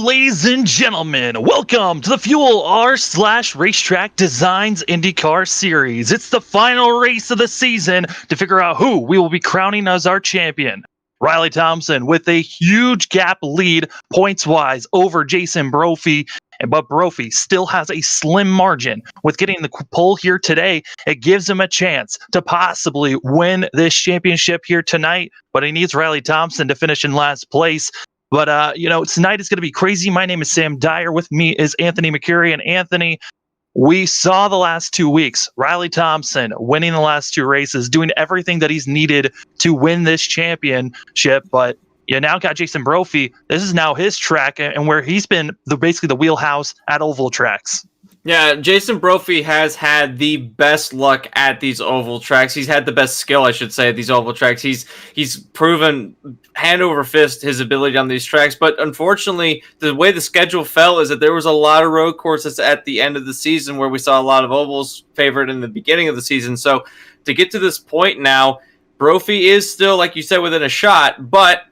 ladies and gentlemen. Welcome to the Fuel R/RaceTrackDesigns IndyCar series. It's the final race of the season to figure out who we will be crowning as our champion. Riley Thompson with a huge gap lead points-wise over Jason Brophy, but Brophy still has a slim margin. With getting the pole here today, it gives him a chance to possibly win this championship here tonight, but he needs Riley Thompson to finish in last place. But, tonight is going to be crazy. My name is Sam Dyer. With me is Anthony McCurry. And Anthony, we saw the last 2 weeks, Riley Thompson winning the last two races, doing everything that he's needed to win this championship. But you now got Jason Brophy. This is now his track and where he's been basically the wheelhouse at oval tracks. Yeah, Jason Brophy has had the best luck at these oval tracks. He's had the best skill, I should say, at these oval tracks. He's proven hand over fist his ability on these tracks. But unfortunately, the way the schedule fell is that there was a lot of road courses at the end of the season where we saw a lot of ovals favored in the beginning of the season. So to get to this point now, Brophy is still, like you said, within a shot, but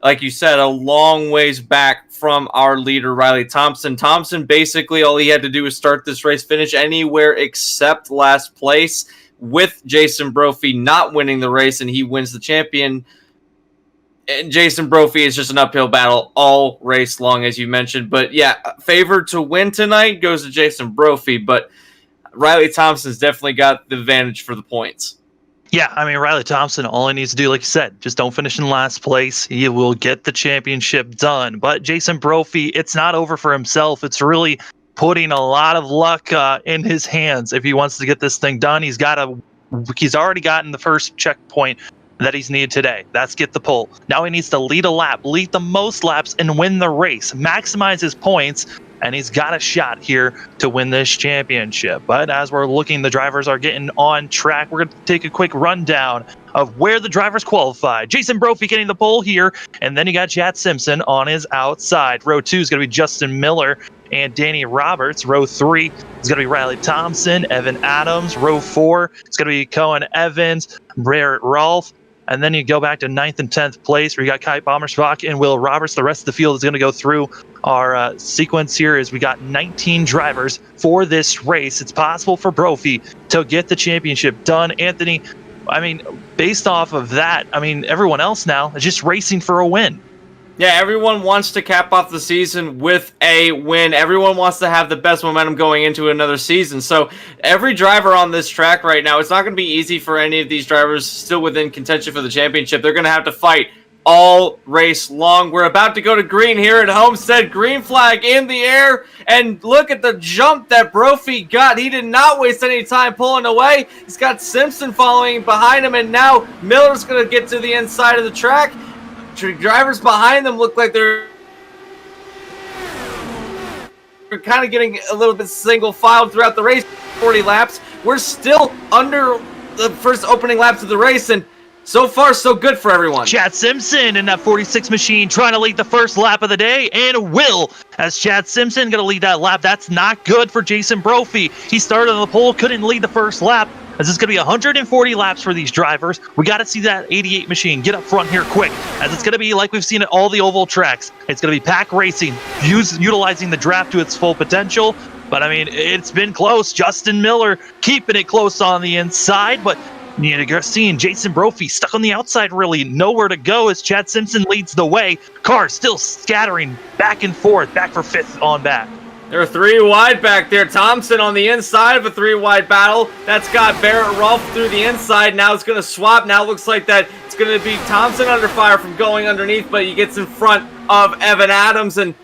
like you said, a long ways back from our leader, Riley Thompson. Thompson, basically, all he had to do was start this race, finish anywhere except last place, with Jason Brophy not winning the race, and he wins the champion. And Jason Brophy is just an uphill battle all race long, as you mentioned. But yeah, favored to win tonight goes to Jason Brophy, but Riley Thompson's definitely got the advantage for the points. Yeah, I mean, Riley Thompson, all he needs to do, like you said, just don't finish in last place. He will get the championship done. But Jason Brophy, it's not over for himself. It's really putting a lot of luck in his hands if he wants to get this thing done. He's already gotten the first checkpoint that he's needed today. That's get the pole. Now he needs to lead a lap, lead the most laps, and win the race. Maximize his points, and he's got a shot here to win this championship. But as we're looking, the drivers are getting on track. We're going to take a quick rundown of where the drivers qualified. Jason Brophy getting the pole here, and then you got Chad Simpson on his outside. Row 2 is going to be Justin Miller and Danny Roberts. Row 3 is going to be Riley Thompson, Evan Adams. Row 4 is going to be Cohen Evans, Barrett Rolfe. And then you go back to 9th and 10th place where you got Kai Bommersbach and Will Roberts. The rest of the field is going to go through our sequence here as we got 19 drivers for this race. It's possible for Brophy to get the championship done. Anthony, I mean, based off of that, I mean, everyone else now is just racing for a win. Yeah, everyone wants to cap off the season with a win. Everyone wants to have the best momentum going into another season. So every driver on this track right now, it's not going to be easy for any of these drivers still within contention for the championship. They're going to have to fight all race long. We're about to go to green here at Homestead. Green flag in the air. And look at the jump that Brophy got. He did not waste any time pulling away. He's got Simpson following behind him. And now Miller's going to get to the inside of the track. Drivers behind them look like they're kind of getting a little bit single filed throughout the race. 40 laps. We're still under the first opening laps of the race, and so far, so good for everyone. Chad Simpson in that 46 machine trying to lead the first lap of the day, and will, as Chad Simpson going to lead that lap. That's not good for Jason Brophy. He started on the pole, couldn't lead the first lap. As it's going to be 140 laps for these drivers. We got to see that 88 machine get up front here quick, as it's going to be like we've seen at all the oval tracks. It's going to be pack racing, utilizing the draft to its full potential. But, I mean, it's been close. Justin Miller keeping it close on the inside, but you're seeing Jason Brophy stuck on the outside, really nowhere to go as Chad Simpson leads the way. Car still scattering back and forth, back for fifth on back. There are three wide back there. Thompson on the inside of a three-wide battle. That's got Barrett Rolfe through the inside. Now it's going to swap. Now it looks like that it's going to be Thompson under fire from going underneath, but he gets in front of Evan Adams, and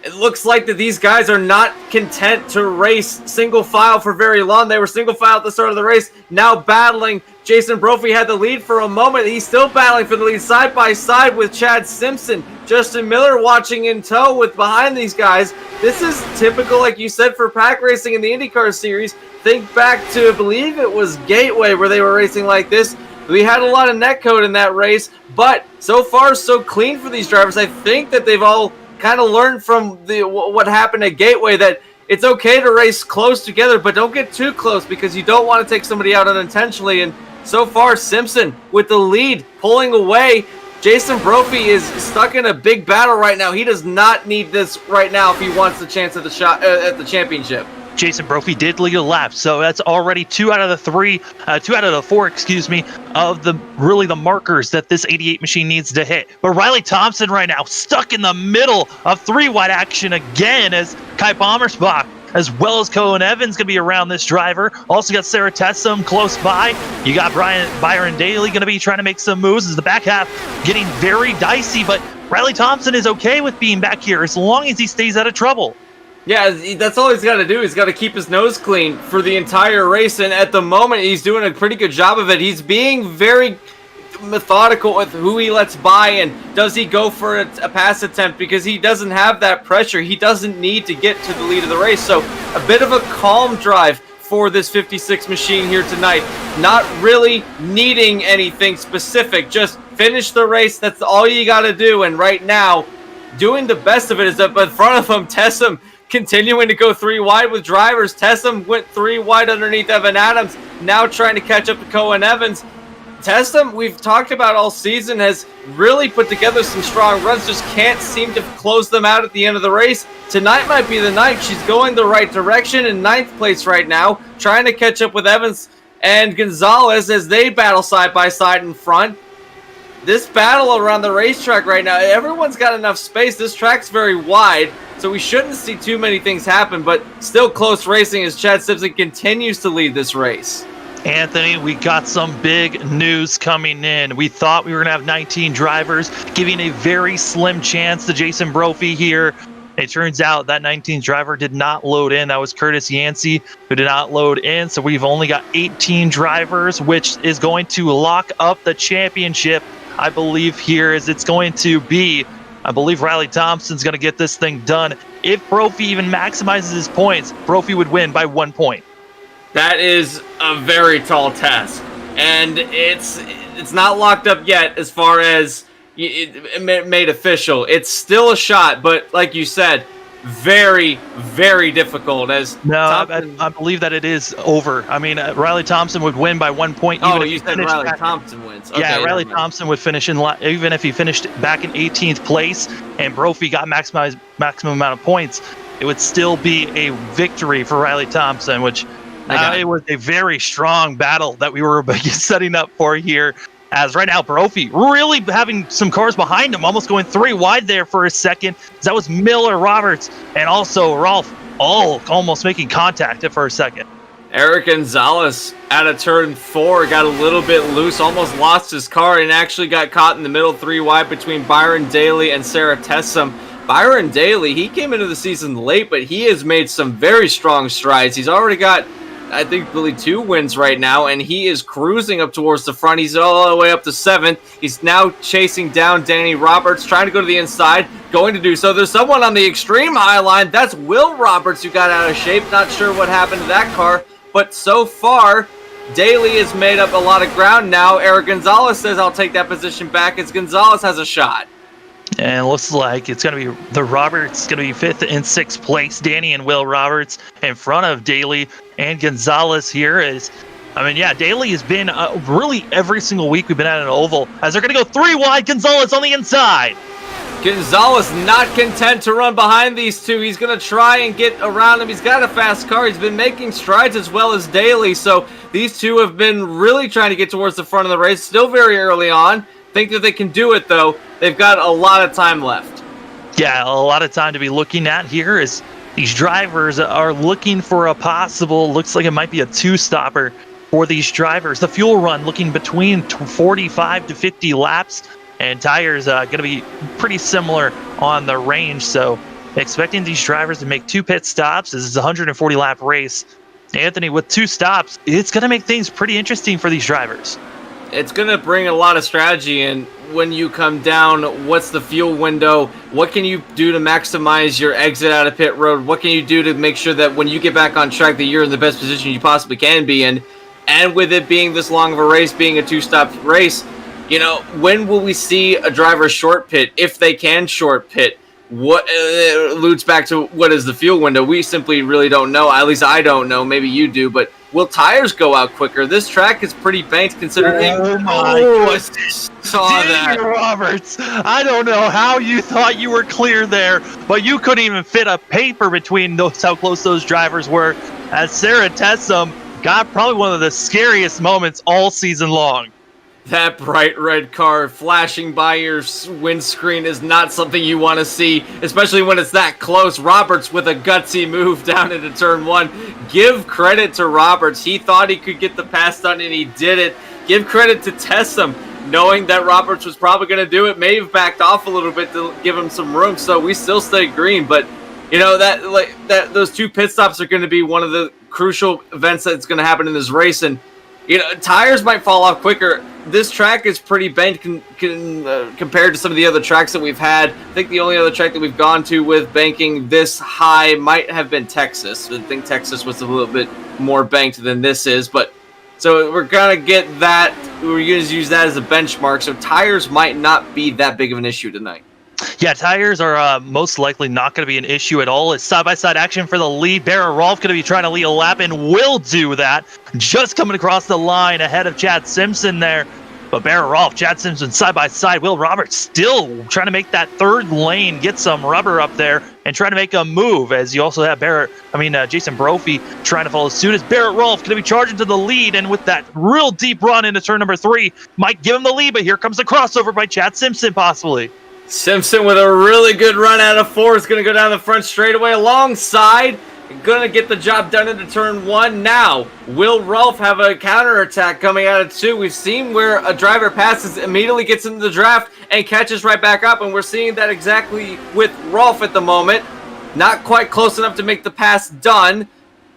it looks like that these guys are not content to race single file for very long. They were single file at the start of the race, now battling. Jason Brophy had the lead for a moment. He's still battling for the lead side by side with Chad Simpson. Justin Miller watching in tow with behind these guys. This is typical, like you said, for pack racing in the IndyCar series. Think back to, I believe it was Gateway where they were racing like this. We had a lot of netcode in that race, but so far so clean for these drivers. I think that they've all kind of learned from what happened at Gateway that it's okay to race close together, but don't get too close because you don't want to take somebody out unintentionally. And so far, Simpson with the lead, pulling away Jason Brophy is stuck in a big battle right now. He does not need this right now if he wants the chance at the championship. Jason Brophy did lead a lap, so that's already 2 out of the 4, of the markers that this 88 machine needs to hit. But Riley Thompson right now stuck in the middle of 3 wide action again, as Kai Bommersbach as well as Cohen Evans going to be around this driver. Also got Sarah Tessum close by. You got Byron Daly going to be trying to make some moves as the back half getting very dicey, but Riley Thompson is okay with being back here as long as he stays out of trouble. Yeah, that's all he's got to do. He's got to keep his nose clean for the entire race, and at the moment, he's doing a pretty good job of it. He's being very methodical with who he lets by, and does he go for a pass attempt, because he doesn't have that pressure. He doesn't need to get to the lead of the race, so a bit of a calm drive for this 56 machine here tonight. Not really needing anything specific, just finish the race. That's all you got to do, and right now, doing the best of it is up in front of him, Tessum, continuing to go 3 wide with drivers. Tessum went 3 wide underneath Evan Adams, now trying to catch up to Cohen Evans. Tessum, we've talked about all season, has really put together some strong runs, just can't seem to close them out at the end of the race. Tonight might be the night. She's going the right direction in 9th place right now, trying to catch up with Evans and Gonzalez as they battle side by side in front. This battle around the racetrack right now, everyone's got enough space. This track's very wide, so we shouldn't see too many things happen, but still close racing as Chad Simpson continues to lead this race. Anthony, we got some big news coming in. We thought we were going to have 19 drivers, giving a very slim chance to Jason Brophy here. It turns out that 19th driver did not load in. That was Curtis Yancey, who did not load in. So we've only got 18 drivers, which is going to lock up the championship. I believe here is it's going to be, I believe Riley Thompson's going to get this thing done. If Brophy even maximizes his points, Brophy would win by 1 point. That is a very tall task, and it's not locked up yet as far as it made official. It's still a shot, but like you said, very, very difficult. I believe that it is over. I mean, Riley Thompson would win by 1 point. Oh, you said Riley Thompson wins. Okay, yeah, Riley Thompson would finish even if he finished back in 18th place and Brophy got maximum amount of points, it would still be a victory for Riley Thompson, which it was a very strong battle that we were setting up for here. As right now, Brophy really having some cars behind him, almost going 3 wide there for a second. That was Miller, Roberts, and also Rolf, all almost making contact for a second. Eric Gonzalez out of turn 4 got a little bit loose, almost lost his car, and actually got caught in the middle 3 wide between Byron Daly and Sarah Tessum. Byron Daly, he came into the season late, but he has made some very strong strides. He's already got, I think, really 2 wins right now, and he is cruising up towards the front. He's all the way up to 7th. He's now chasing down Danny Roberts, trying to go to the inside, going to do so. There's someone on the extreme high line. That's Will Roberts, who got out of shape. Not sure what happened to that car, but so far, Daly has made up a lot of ground now. Eric Gonzalez says, I'll take that position back, as Gonzalez has a shot. And it looks like it's going to be the Roberts going to be 5th and 6th place. Danny and Will Roberts in front of Daly and Gonzalez here. Daly has been really every single week we've been at an oval. As they're going to go 3 wide, Gonzalez on the inside. Gonzalez not content to run behind these 2. He's going to try and get around him. He's got a fast car. He's been making strides as well as Daly. So these 2 have been really trying to get towards the front of the race. Still very early on. Think that they can do it, though. They've got a lot of time left. Yeah, a lot of time to be looking at here as these drivers are looking for a possible, looks like it might be a 2-stopper for these drivers. The fuel run looking between 45 to 50 laps, and tires going to be pretty similar on the range. So expecting these drivers to make 2 pit stops. This is a 140-lap race. Anthony, with 2 stops, it's going to make things pretty interesting for these drivers. It's going to bring a lot of strategy in when you come down. What's the fuel window? What can you do to maximize your exit out of pit road? What can you do to make sure that when you get back on track that you're in the best position you possibly can be in? And with it being this long of a race, being a 2-stop race, when will we see a driver short pit, if they can short pit? what alludes back to what is the fuel window. We simply really don't know. At least I don't know. Maybe you do. But will tires go out quicker? This track is pretty banked considering. Oh my goodness. Saw that. Roberts, I don't know how you thought you were clear there, but you couldn't even fit a paper between those, how close those drivers were, as Sarah Tessum got probably one of the scariest moments all season long. That bright red car flashing by your windscreen is not something you want to see, especially when it's that close. Roberts with a gutsy move down into turn 1. Give credit to Roberts. He thought he could get the pass done, and he did it. Give credit to Tessum, knowing that Roberts was probably going to do it. May have backed off a little bit to give him some room, so we still stayed green. But, you know, those 2 pit stops are going to be one of the crucial events that's going to happen in this race. And, you know, tires might fall off quicker. This track is pretty banked compared to some of the other tracks that we've had. I think the only other track that we've gone to with banking this high might have been Texas. I think Texas was a little bit more banked than this is. But so we're going to get that. We're going to use that as a benchmark. So tires might not be that big of an issue tonight. Yeah, tires are most likely not going to be an issue at all. It's side-by-side action for the lead. Barrett Rolfe going to be trying to lead a lap and will do that. Just coming across the line ahead of Chad Simpson there. But Barrett Rolfe, Chad Simpson side-by-side. Will Roberts still trying to make that third lane, get some rubber up there, and trying to make a move. As you also have Jason Brophy trying to follow suit. As Barrett Rolfe going to be charging to the lead, and with that real deep run into turn number 3, might give him the lead, but here comes the crossover by Chad Simpson possibly. Simpson with a really good run out of 4 is going to go down the front straightaway alongside. Going to get the job done into turn 1 now. Will Rolfe have a counterattack coming out of 2? We've seen where a driver passes, immediately gets into the draft, and catches right back up, and we're seeing that exactly with Rolfe at the moment. Not quite close enough to make the pass done,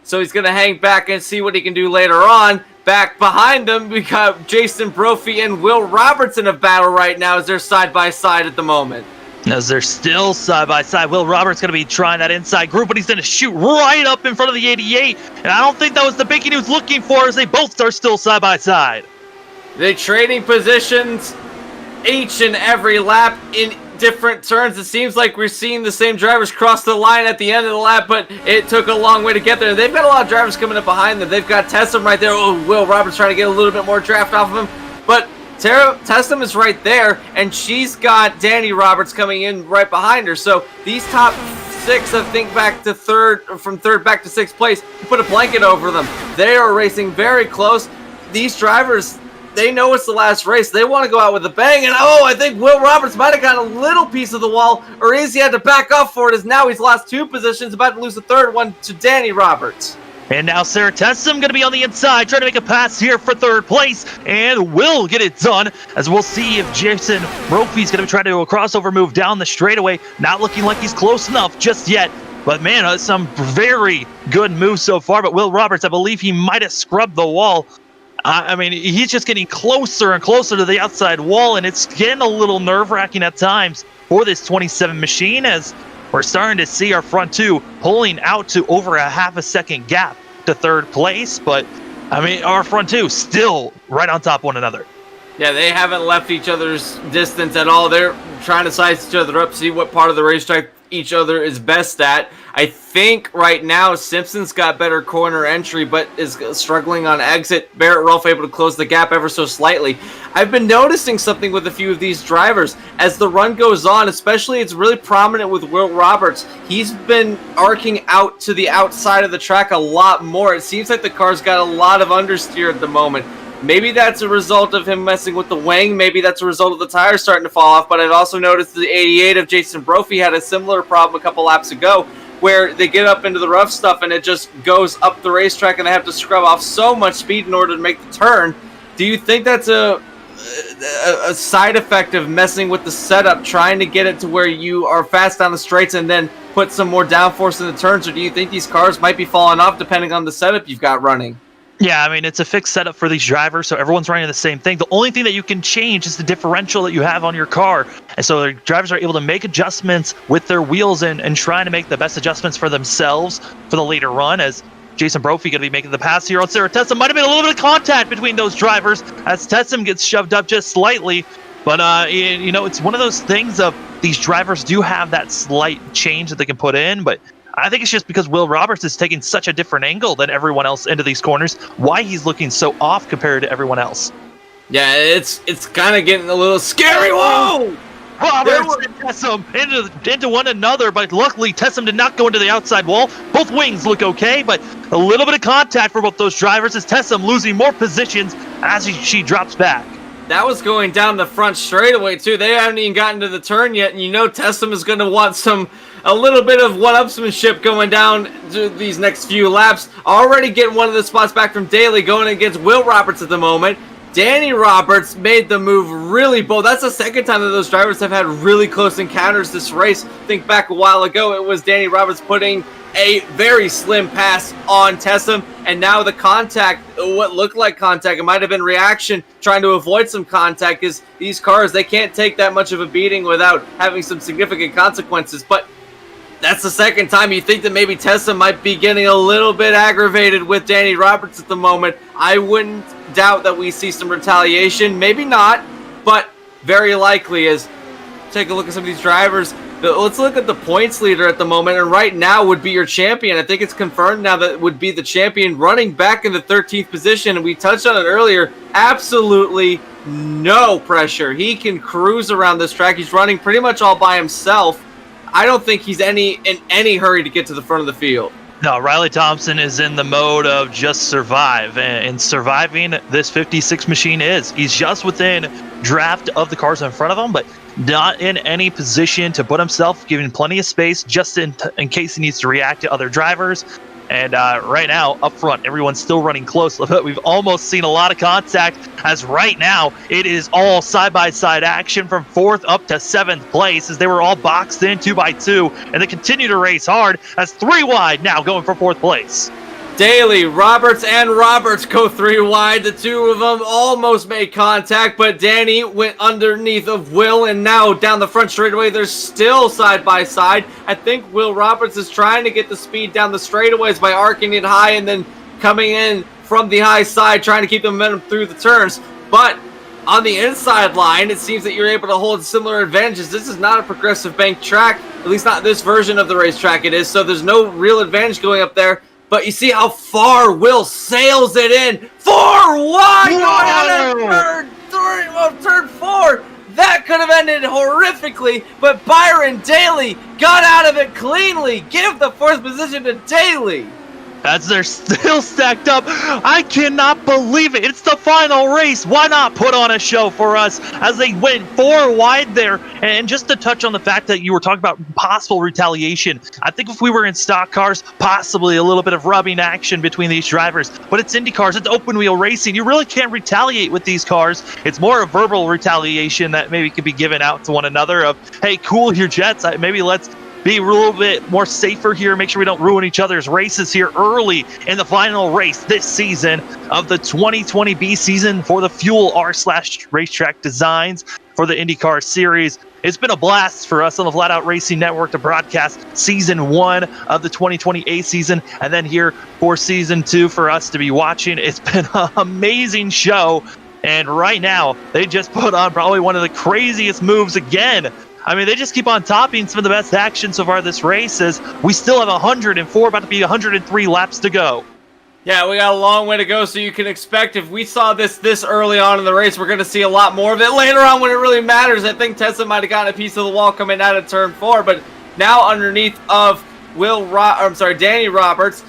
so he's going to hang back and see what he can do later on. Back behind them, we got Jason Brophy and Will Roberts in a battle right now as they're side-by-side at the moment. As they're still side-by-side, Will Roberts going to be trying that inside group, but he's going to shoot right up in front of the 88. And I don't think that was the bacon he was looking for, as they both are still side-by-side. They're trading positions each and every lap in different turns. It seems like we're seeing the same drivers cross the line at the end of the lap, but it took a long way to get there. They've got a lot of drivers coming up behind them. They've got Tessum right there. Oh, Will Roberts trying to get a little bit more draft off of him, but Tessum is right there, and she's got Danny Roberts coming in right behind her. So these top 6, I think, back to third, from third back to 6th place, put a blanket over them. They are racing very close. These drivers, they know it's the last race. They want to go out with a bang, and I think Will Roberts might have got a little piece of the wall, or he had to back off for it, as now he's lost 2 positions, about to lose the 3rd one to Danny Roberts. And now Sarah Tessum going to be on the inside, trying to make a pass here for 3rd place, and will get it done, as we'll see if Jason Brophy's going to try to do a crossover move down the straightaway. Not looking like he's close enough just yet, but man, some very good moves so far. But Will Roberts, I believe he might have scrubbed the wall. I mean, he's just getting closer and closer to the outside wall, and it's getting a little nerve-wracking at times for this 27 machine, as we're starting to see our front 2 pulling out to over a half a second gap to 3rd place. But, I mean, our front 2 still right on top of one another. Yeah, they haven't left each other's distance at all. They're trying to size each other up, see what part of the racetrack each other is best at. I think right now Simpson's got better corner entry, but is struggling on exit. Barrett Rolfe able to close the gap ever so slightly. I've been noticing something with a few of these drivers as the run goes on, especially it's really prominent with Will Roberts. He's been arcing out to the outside of the track a lot more. It seems like the car's got a lot of understeer at the moment. Maybe that's a result of him messing with the wing. Maybe that's a result of the tires starting to fall off. But I've also noticed the 88 of Jason Brophy had a similar problem a couple laps ago, where they get up into the rough stuff and it just goes up the racetrack and they have to scrub off so much speed in order to make the turn. Do you think that's a side effect of messing with the setup, trying to get it to where you are fast down the straights and then put some more downforce in the turns? Or do you think these cars might be falling off depending on the setup you've got running? Yeah, I mean, it's a fixed setup for these drivers, so everyone's running the same thing. The only thing that you can change is the differential that you have on your car. And so the drivers are able to make adjustments with their wheels and trying to make the best adjustments for themselves for the later run, as Jason Brophy going to be making the pass here on Sarah Tessum. Might have been a little bit of contact between those drivers as Tessum gets shoved up just slightly. But, it's one of those things of these drivers do have that slight change that they can put in, but I think it's just because Will Roberts is taking such a different angle than everyone else into these corners, why he's looking so off compared to everyone else. Yeah, it's kind of getting a little scary. Whoa! Roberts and Tessum into one another, but luckily Tessum did not go into the outside wall. Both wings look okay, but a little bit of contact for both those drivers as Tessum losing more positions as she drops back. That was going down the front straightaway too. They haven't even gotten to the turn yet, and Tessum is going to want a little bit of one-upsmanship going down to these next few laps. Already getting one of the spots back from Daly, going against Will Roberts at the moment. Danny Roberts made the move really bold. That's the second time that those drivers have had really close encounters this race. Think back a while ago, it was Danny Roberts putting a very slim pass on Tessum, and now the contact, what looked like contact, it might have been reaction, trying to avoid some contact, because these cars, they can't take that much of a beating without having some significant consequences. But that's the second time. You think that maybe Tessum might be getting a little bit aggravated with Danny Roberts at the moment. I wouldn't doubt that we see some retaliation. Maybe not, but very likely. As take a look at some of these drivers. Let's look at the points leader at the moment, and right now would be your champion. I think it's confirmed now that it would be the champion running back in the 13th position, and we touched on it earlier. Absolutely no pressure. He can cruise around this track. He's running pretty much all by himself. I don't think he's in any hurry to get to the front of the field. No, Riley Thompson is in the mode of just survive, and surviving this 56 machine is. He's just within draft of the cars in front of him, but not in any position to put himself, giving plenty of space just in case he needs to react to other drivers. And right now, up front, everyone's still running close. But we've almost seen a lot of contact, as right now it is all side-by-side action from 4th up to 7th place, as they were all boxed in 2x2, and they continue to race hard as 3 wide now going for 4th place. Daly, Roberts, and Roberts go 3 wide. The two of them almost made contact, but Danny went underneath of Will, and now down the front straightaway, they're still side by side. I think Will Roberts is trying to get the speed down the straightaways by arcing it high and then coming in from the high side, trying to keep the momentum through the turns. But on the inside line, it seems that you're able to hold similar advantages. This is not a progressive bank track, at least not this version of the racetrack it is, so there's no real advantage going up there. But you see how far Will sails it in. 4 wide going on turn 4. That could have ended horrifically, but Byron Daly got out of it cleanly. Give the 4th position to Daly. As they're still stacked up. I cannot believe it. It's the final race. Why not put on a show for us as they went 4 wide there? And just to touch on the fact that you were talking about possible retaliation, I think if we were in stock cars, possibly a little bit of rubbing action between these drivers. But it's Indy cars. It's open wheel racing. You really can't retaliate with these cars. It's more a verbal retaliation that maybe could be given out to one another of, hey, cool your jets. Maybe let's be a little bit more safer here. Make sure we don't ruin each other's races here early in the final race this season of the 2020 B season for the Fuel R/RaceTrackDesigns for the IndyCar series. It's been a blast for us on the Flatout Racing Network to broadcast season 1 of the 2020 A season, and then here for season 2 for us to be watching. It's been an amazing show, and right now they just put on probably one of the craziest moves again. I mean, they just keep on topping some of the best action so far this race, as we still have 104, about to be 103 laps to go. Yeah, we got a long way to go, so you can expect if we saw this early on in the race, we're going to see a lot more of it later on when it really matters. I think Tessa might have gotten a piece of the wall coming out of turn 4, but now underneath of Danny Roberts.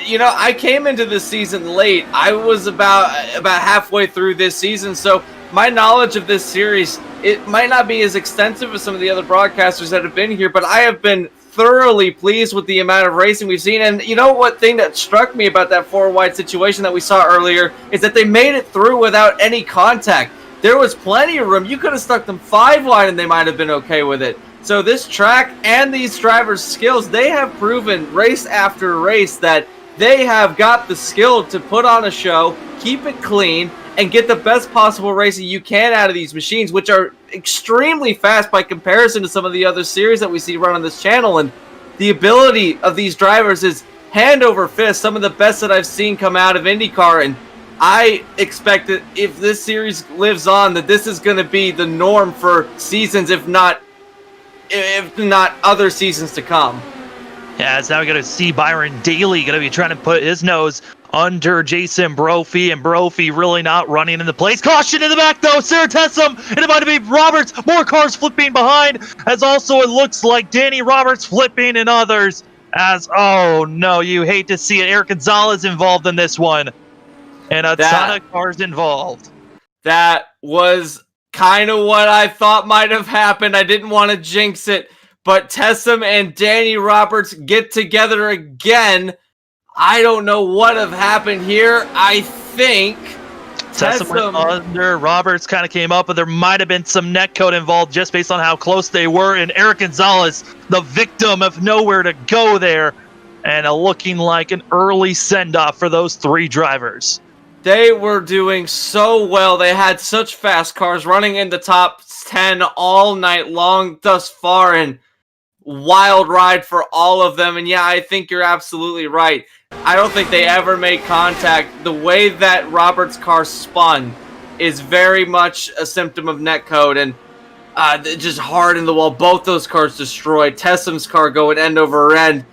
I came into this season late. I was about halfway through this season, so my knowledge of this series, it might not be as extensive as some of the other broadcasters that have been here, but I have been thoroughly pleased with the amount of racing we've seen. And you know what thing that struck me about that 4 wide situation that we saw earlier is that they made it through without any contact. There was plenty of room. You could have stuck them 5 wide and they might have been okay with it. So this track and these drivers' skills, they have proven race after race that they have got the skill to put on a show, keep it clean, and get the best possible racing you can out of these machines, which are extremely fast by comparison to some of the other series that we see run on this channel. And the ability of these drivers is hand over fist, some of the best that I've seen come out of IndyCar. And I expect that if this series lives on, that this is going to be the norm for seasons, if not other seasons to come. Yeah, so now we got to see Byron Daly going to be trying to put his nose under Jason Brophy, and Brophy really not running in the place. Caution in the back, though. Sarah Tessum, and it might be Roberts. More cars flipping behind, as also it looks like Danny Roberts flipping and others. As, oh no, you hate to see it. Eric Gonzalez involved in this one, and a ton of cars involved. That was kind of what I thought might have happened. I didn't want to jinx it, but Tessum and Danny Roberts get together again. I don't know what have happened here. I think Tessum went under, Roberts kind of came up, but there might have been some netcode involved just based on how close they were. And Eric Gonzalez, the victim of nowhere to go there, and looking like an early send-off for those three drivers. They were doing so well. They had such fast cars running in the top 10 all night long thus far, and wild ride for all of them. And yeah, I think you're absolutely right. I don't think they ever made contact. The way that Roberts' car spun is very much a symptom of netcode, and just hard in the wall. Both those cars destroyed. Tessum's car going end over end.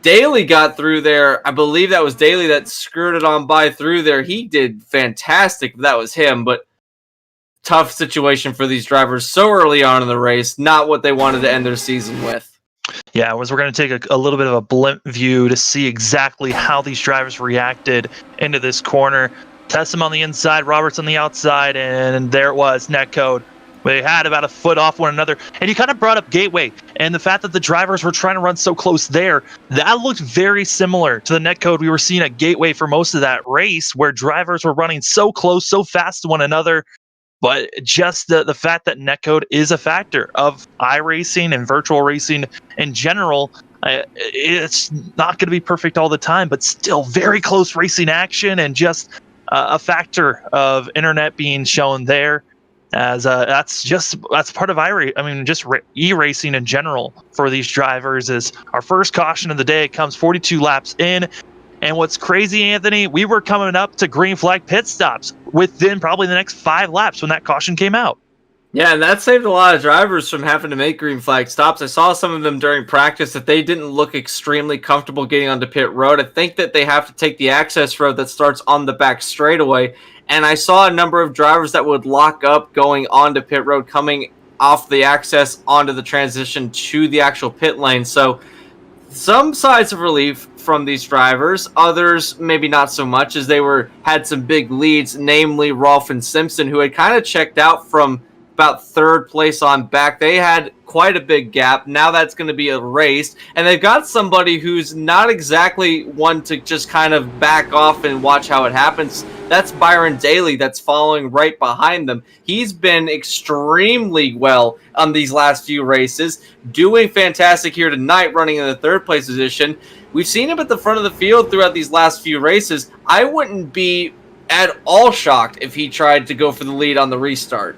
Daly got through there. I believe that was Daly that skirted on by through there. He did fantastic if that was him, but tough situation for these drivers so early on in the race. Not what they wanted to end their season with. Yeah, we're going to take a little bit of a blimp view to see exactly how these drivers reacted into this corner. Tessum on the inside, Roberts on the outside, and there it was, netcode. They had about a foot off one another, and you kind of brought up Gateway, and the fact that the drivers were trying to run so close there, that looked very similar to the netcode we were seeing at Gateway for most of that race, where drivers were running so close, so fast to one another. But just the fact that netcode is a factor of iRacing and virtual racing in general, it's not going to be perfect all the time, but still very close racing action, and just a factor of internet being shown there. As that's part of just e-racing in general for these drivers. Is our first caution of the day. It comes 42 laps in. And what's crazy, Anthony, we were coming up to green flag pit stops within probably the next 5 laps when that caution came out. Yeah, and that saved a lot of drivers from having to make green flag stops. I saw some of them during practice that they didn't look extremely comfortable getting onto pit road. I think that they have to take the access road that starts on the back straightaway. And I saw a number of drivers that would lock up going onto pit road, coming off the access onto the transition to the actual pit lane. So some signs of relief from these drivers, others maybe not so much, as they had some big leads, namely Rolf and Simpson, who had kind of checked out from about 3rd place on back. They had quite a big gap. Now that's going to be erased, and they've got somebody who's not exactly one to just kind of back off and watch how it happens. That's Byron Daly that's following right behind them. He's been extremely well on these last few races, doing fantastic here tonight, running in the 3rd place position. We've seen him at the front of the field throughout these last few races. I wouldn't be at all shocked if he tried to go for the lead on the restart.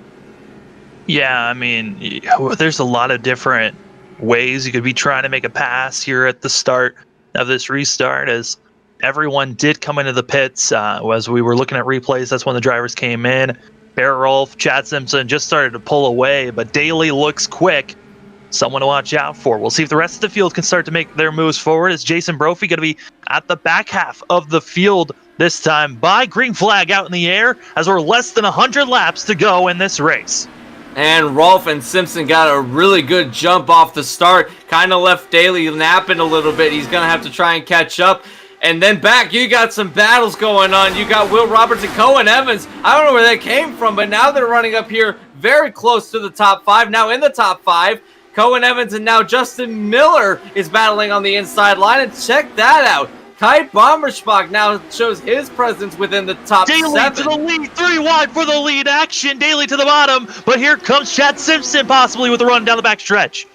Yeah, I mean, there's a lot of different ways you could be trying to make a pass here at the start of this restart, as everyone did come into the pits. As we were looking at replays, that's when the drivers came in. Bear Rolf, Chad Simpson just started to pull away, but Daly looks quick. Someone to watch out for. We'll see if the rest of the field can start to make their moves forward. Is Jason Brophy going to be at the back half of the field this time? By green flag out in the air, as we're less than 100 laps to go in this race. And Rolf and Simpson got a really good jump off the start. Kind of left Daly napping a little bit. He's going to have to try and catch up. And then back, you got some battles going on. You got Will Roberts and Cohen Evans. I don't know where that came from, but now they're running up here very close to the top 5. Now in the top 5, Cohen Evans, and now Justin Miller is battling on the inside line. And check that out. Kai Bommerschbach now shows his presence within the top Daly 7. to the lead, 3 wide for the lead action. Daly to the bottom, but here comes Chad Simpson possibly with a run down the back stretch.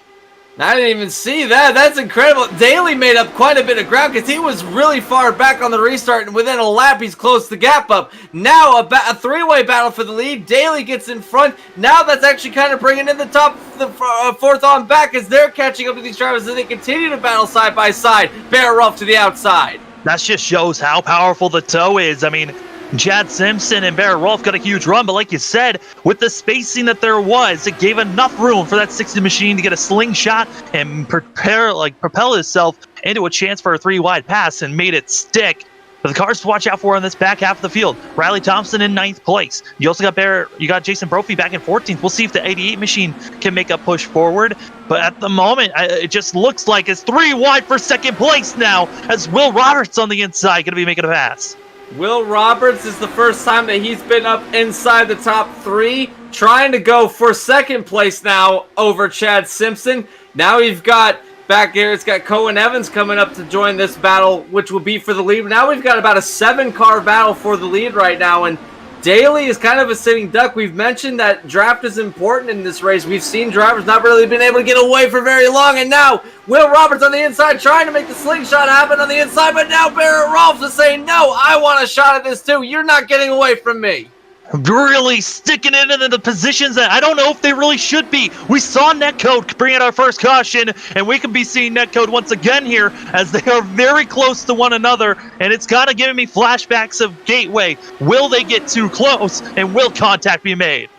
I didn't even see that. That's incredible. Daly made up quite a bit of ground because he was really far back on the restart, and within a lap, he's closed the gap up. Now a 3-way battle for the lead. Daly gets in front. Now that's actually kind of bringing in the top, the 4th on back, as they're catching up to these drivers, and they continue to battle side by side. Bear Rolf to the outside. That just shows how powerful the toe is. I mean, Chad Simpson and Barrett Rolfe got a huge run, but like you said, with the spacing that there was, it gave enough room for that 60 machine to get a slingshot and propel itself into a chance for a 3-wide pass and made it stick. But the cars to watch out for on this back half of the field. Riley Thompson in 9th place. You also got Jason Brophy back in 14th. We'll see if the 88 machine can make a push forward. But at the moment, it just looks like it's 3 wide for 2nd place now, as Will Roberts on the inside going to be making a pass. Will Roberts is the first time that he's been up inside the top 3, trying to go for 2nd place now over Chad Simpson. Now we've got back here, it's got Cohen Evans coming up to join this battle, which will be for the lead. Now we've got about a 7-car battle for the lead right now, and Daly is kind of a sitting duck. We've mentioned that draft is important in this race. We've seen drivers not really been able to get away for very long, and now Will Roberts on the inside trying to make the slingshot happen on the inside, but now Barrett Rolfe is saying, no, I want a shot at this too. You're not getting away from me. Really sticking it into the positions that I don't know if they really should be. We saw Netcode bring in our first caution, and we could be seeing Netcode once again here as they are very close to one another, and it's kind of giving me flashbacks of Gateway. Will they get too close, and will contact be made?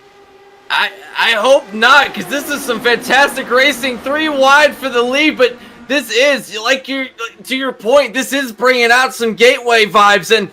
I hope not, because this is some fantastic racing. 3 wide for the lead, but this is, to your point, this is bringing out some Gateway vibes, and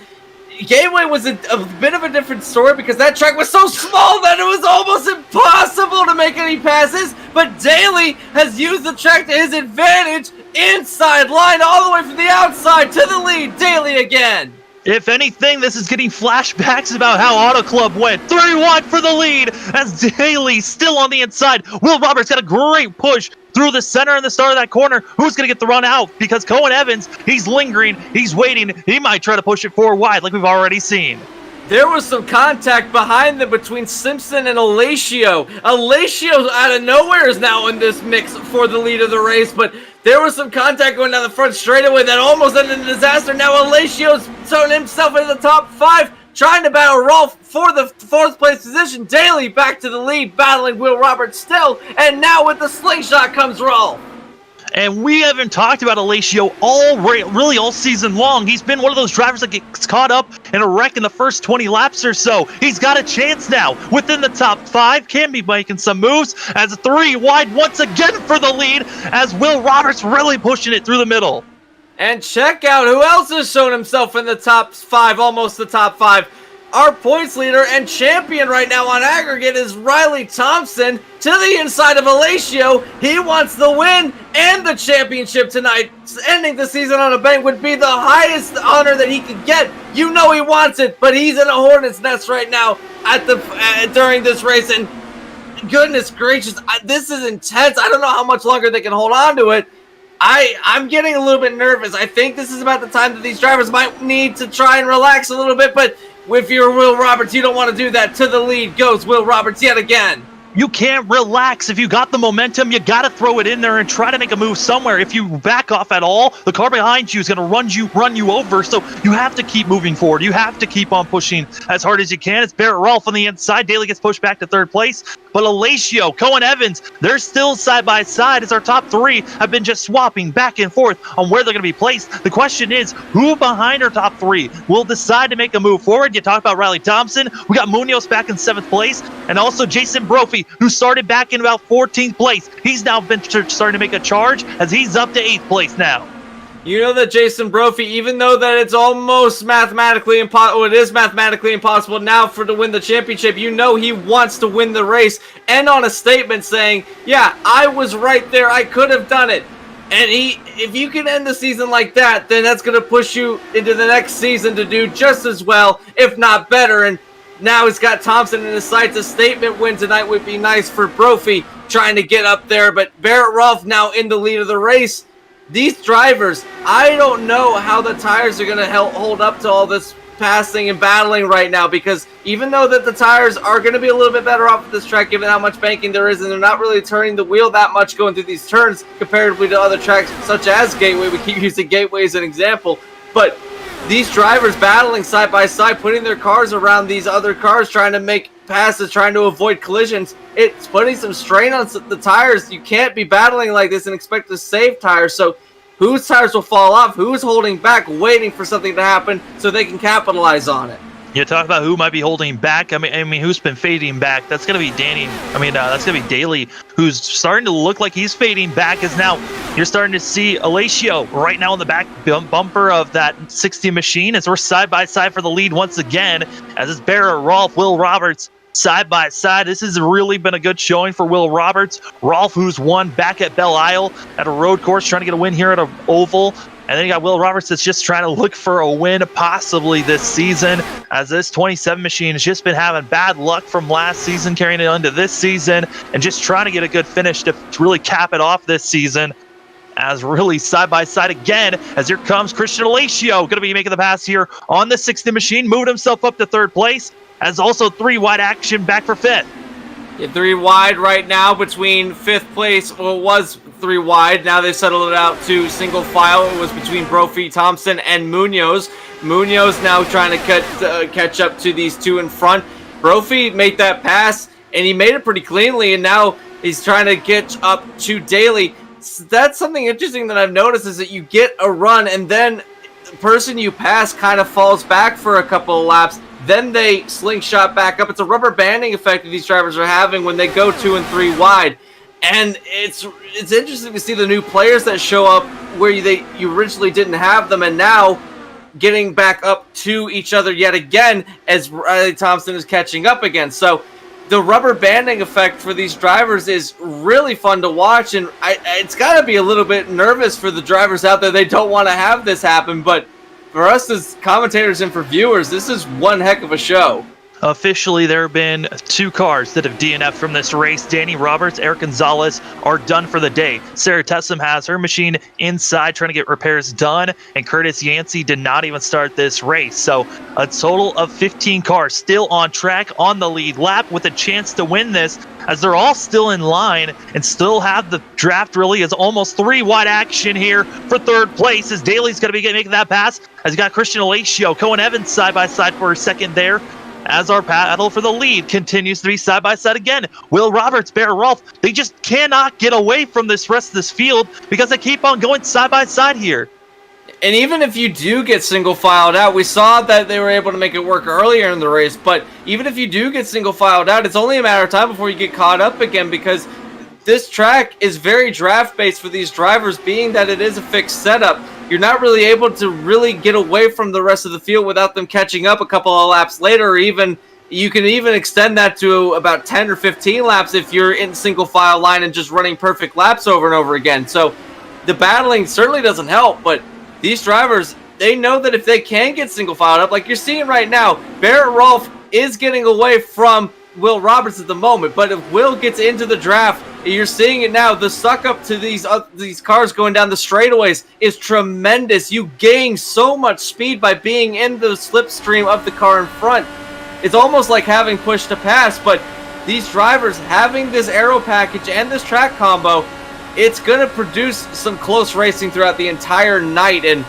Gateway was a bit of a different story because that track was so small that it was almost impossible to make any passes, but Daly has used the track to his advantage, inside line all the way from the outside to the lead. Daly again. If anything, this is getting flashbacks about how Auto Club went. 3 wide for the lead as Daly still on the inside. Will Roberts got a great push through the center and the start of that corner. Who's going to get the run out? Because Cohen Evans, he's lingering, he's waiting. He might try to push it 4 wide like we've already seen. There was some contact behind them between Simpson and Alacio. Alacio out of nowhere is now in this mix for the lead of the race, but there was some contact going down the front straightaway that almost ended in a disaster. Now Alacio's throwing himself into the top 5, trying to battle Rolfe for the 4th place position. Daly back to the lead, battling Will Roberts still, and now with the slingshot comes Rolfe. And we haven't talked about Alacio really all season long. He's been one of those drivers that gets caught up in a wreck in the first 20 laps or so. He's got a chance now within the top 5. Can be making some moves as 3 wide once again for the lead as Will Roberts really pushing it through the middle. And check out who else has shown himself in the top 5, almost the top 5. Our points leader and champion right now on aggregate is Riley Thompson to the inside of Alacio. He wants the win and the championship tonight. Ending the season on a bang would be the highest honor that he could get. You know he wants it, but he's in a hornet's nest right now during this race. And goodness gracious, this is intense. I don't know how much longer they can hold on to it. I'm getting a little bit nervous. I think this is about the time that these drivers might need to try and relax a little bit, but if you're Will Roberts, you don't want to do that. To the lead goes Will Roberts yet again. You can't relax. If you got the momentum, you got to throw it in there and try to make a move somewhere. If you back off at all, the car behind you is going to run you over. So you have to keep moving forward. You have to keep on pushing as hard as you can. It's Barrett Rolfe on the inside. Daly gets pushed back to 3rd place. But Alacio, Cohen Evans, they're still side by side as our top 3 have been just swapping back and forth on where they're going to be placed. The question is, who behind our top 3 will decide to make a move forward? You talk about Riley Thompson. We got Munoz back in 7th place. And also Jason Brophy, who started back in about 14th place. He's now been starting to make a charge as he's up to 8th place now. You know that Jason Brophy, even though that it's almost mathematically impossible, it is mathematically impossible now to win the championship, you know he wants to win the race, and on a statement saying, yeah, I was right there, I could have done it. And if you can end the season like that, then that's going to push you into the next season to do just as well, if not better. And now he's got Thompson in his sights. A statement win tonight would be nice for Brophy, trying to get up there. But Barrett Rolfe now in the lead of the race. These drivers, I don't know how the tires are going to hold up to all this passing and battling right now, because even though that the tires are going to be a little bit better off at this track given how much banking there is, and they're not really turning the wheel that much going through these turns comparatively to other tracks such as Gateway. We keep using Gateway as an example, but these drivers battling side by side, putting their cars around these other cars, trying to make passes, trying to avoid collisions, it's putting some strain on the tires. You can't be battling like this and expect to save tires. So whose tires will fall off? Who's holding back, waiting for something to happen so they can capitalize on it? You talk about who might be holding back. I mean, who's been fading back? That's gonna be Danny. That's gonna be Daly, who's starting to look like he's fading back. As now you're starting to see Alacio right now on the back bumper of that 60 machine, as we're side by side for the lead once again. As it's Barrett, Rolf, Will Roberts side by side. This has really been a good showing for Will Roberts. Rolf, who's won back at Belle Isle at a road course, trying to get a win here at an oval. And then you got Will Roberts that's just trying to look for a win possibly this season, as this 27 machine has just been having bad luck from last season, carrying it into this season, and just trying to get a good finish to really cap it off this season. As really side by side again, as here comes Christian Alacio, going to be making the pass here on the 60 machine, moving himself up to third place, as also 3 wide action back for 5th. Yeah, 3 wide right now between 5th place. Well, it was 3 wide. Now they settled it out to single file. It was between Brophy, Thompson, and Munoz. Munoz now trying to catch up to these 2 in front. Brophy made that pass, and he made it pretty cleanly, and now he's trying to get up to Daly. So that's something interesting that I've noticed, is that you get a run, and then the person you pass kind of falls back for a couple of laps. Then they slingshot back up. It's a rubber banding effect that these drivers are having when they go 2 and 3 wide. And it's interesting to see the new players that show up where you originally didn't have them, and now getting back up to each other yet again as Riley Thompson is catching up again. So the rubber banding effect for these drivers is really fun to watch, and it's got to be a little bit nervous for the drivers out there. They don't want to have this happen, but for us as commentators and for viewers, this is one heck of a show. Officially, there have been 2 cars that have DNF'd from this race. Danny Roberts, Eric Gonzalez are done for the day. Sarah Tessum has her machine inside trying to get repairs done, and Curtis Yancey did not even start this race. So a total of 15 cars still on track on the lead lap with a chance to win this, as they're all still in line and still have the draft. Really is almost 3 wide action here for third place, as Daly's going to be making that pass, as you got Christian Alacio, Cohen Evans side by side for a second there. As our battle for the lead continues to be side by side again. Will Roberts, Bear Rolf, they just cannot get away from this rest of this field because they keep on going side by side here. And even if you do get single filed out, we saw that they were able to make it work earlier in the race, but even if you do get single filed out, it's only a matter of time before you get caught up again, because this track is very draft based for these drivers, being that it is a fixed setup. You're not really able to really get away from the rest of the field without them catching up a couple of laps later, or even you can even extend that to about 10 or 15 laps if you're in single file line and just running perfect laps over and over again. So the battling certainly doesn't help, but these drivers, they know that if they can get single filed up, like you're seeing right now, Barrett Rolf is getting away from Will Roberts at the moment, but if Will gets into the draft, you're seeing it now. The suck up to these cars going down the straightaways is tremendous. You gain so much speed by being in the slipstream of the car in front. It's almost like having push to pass, but these drivers having this aero package and this track combo, it's going to produce some close racing throughout the entire night, and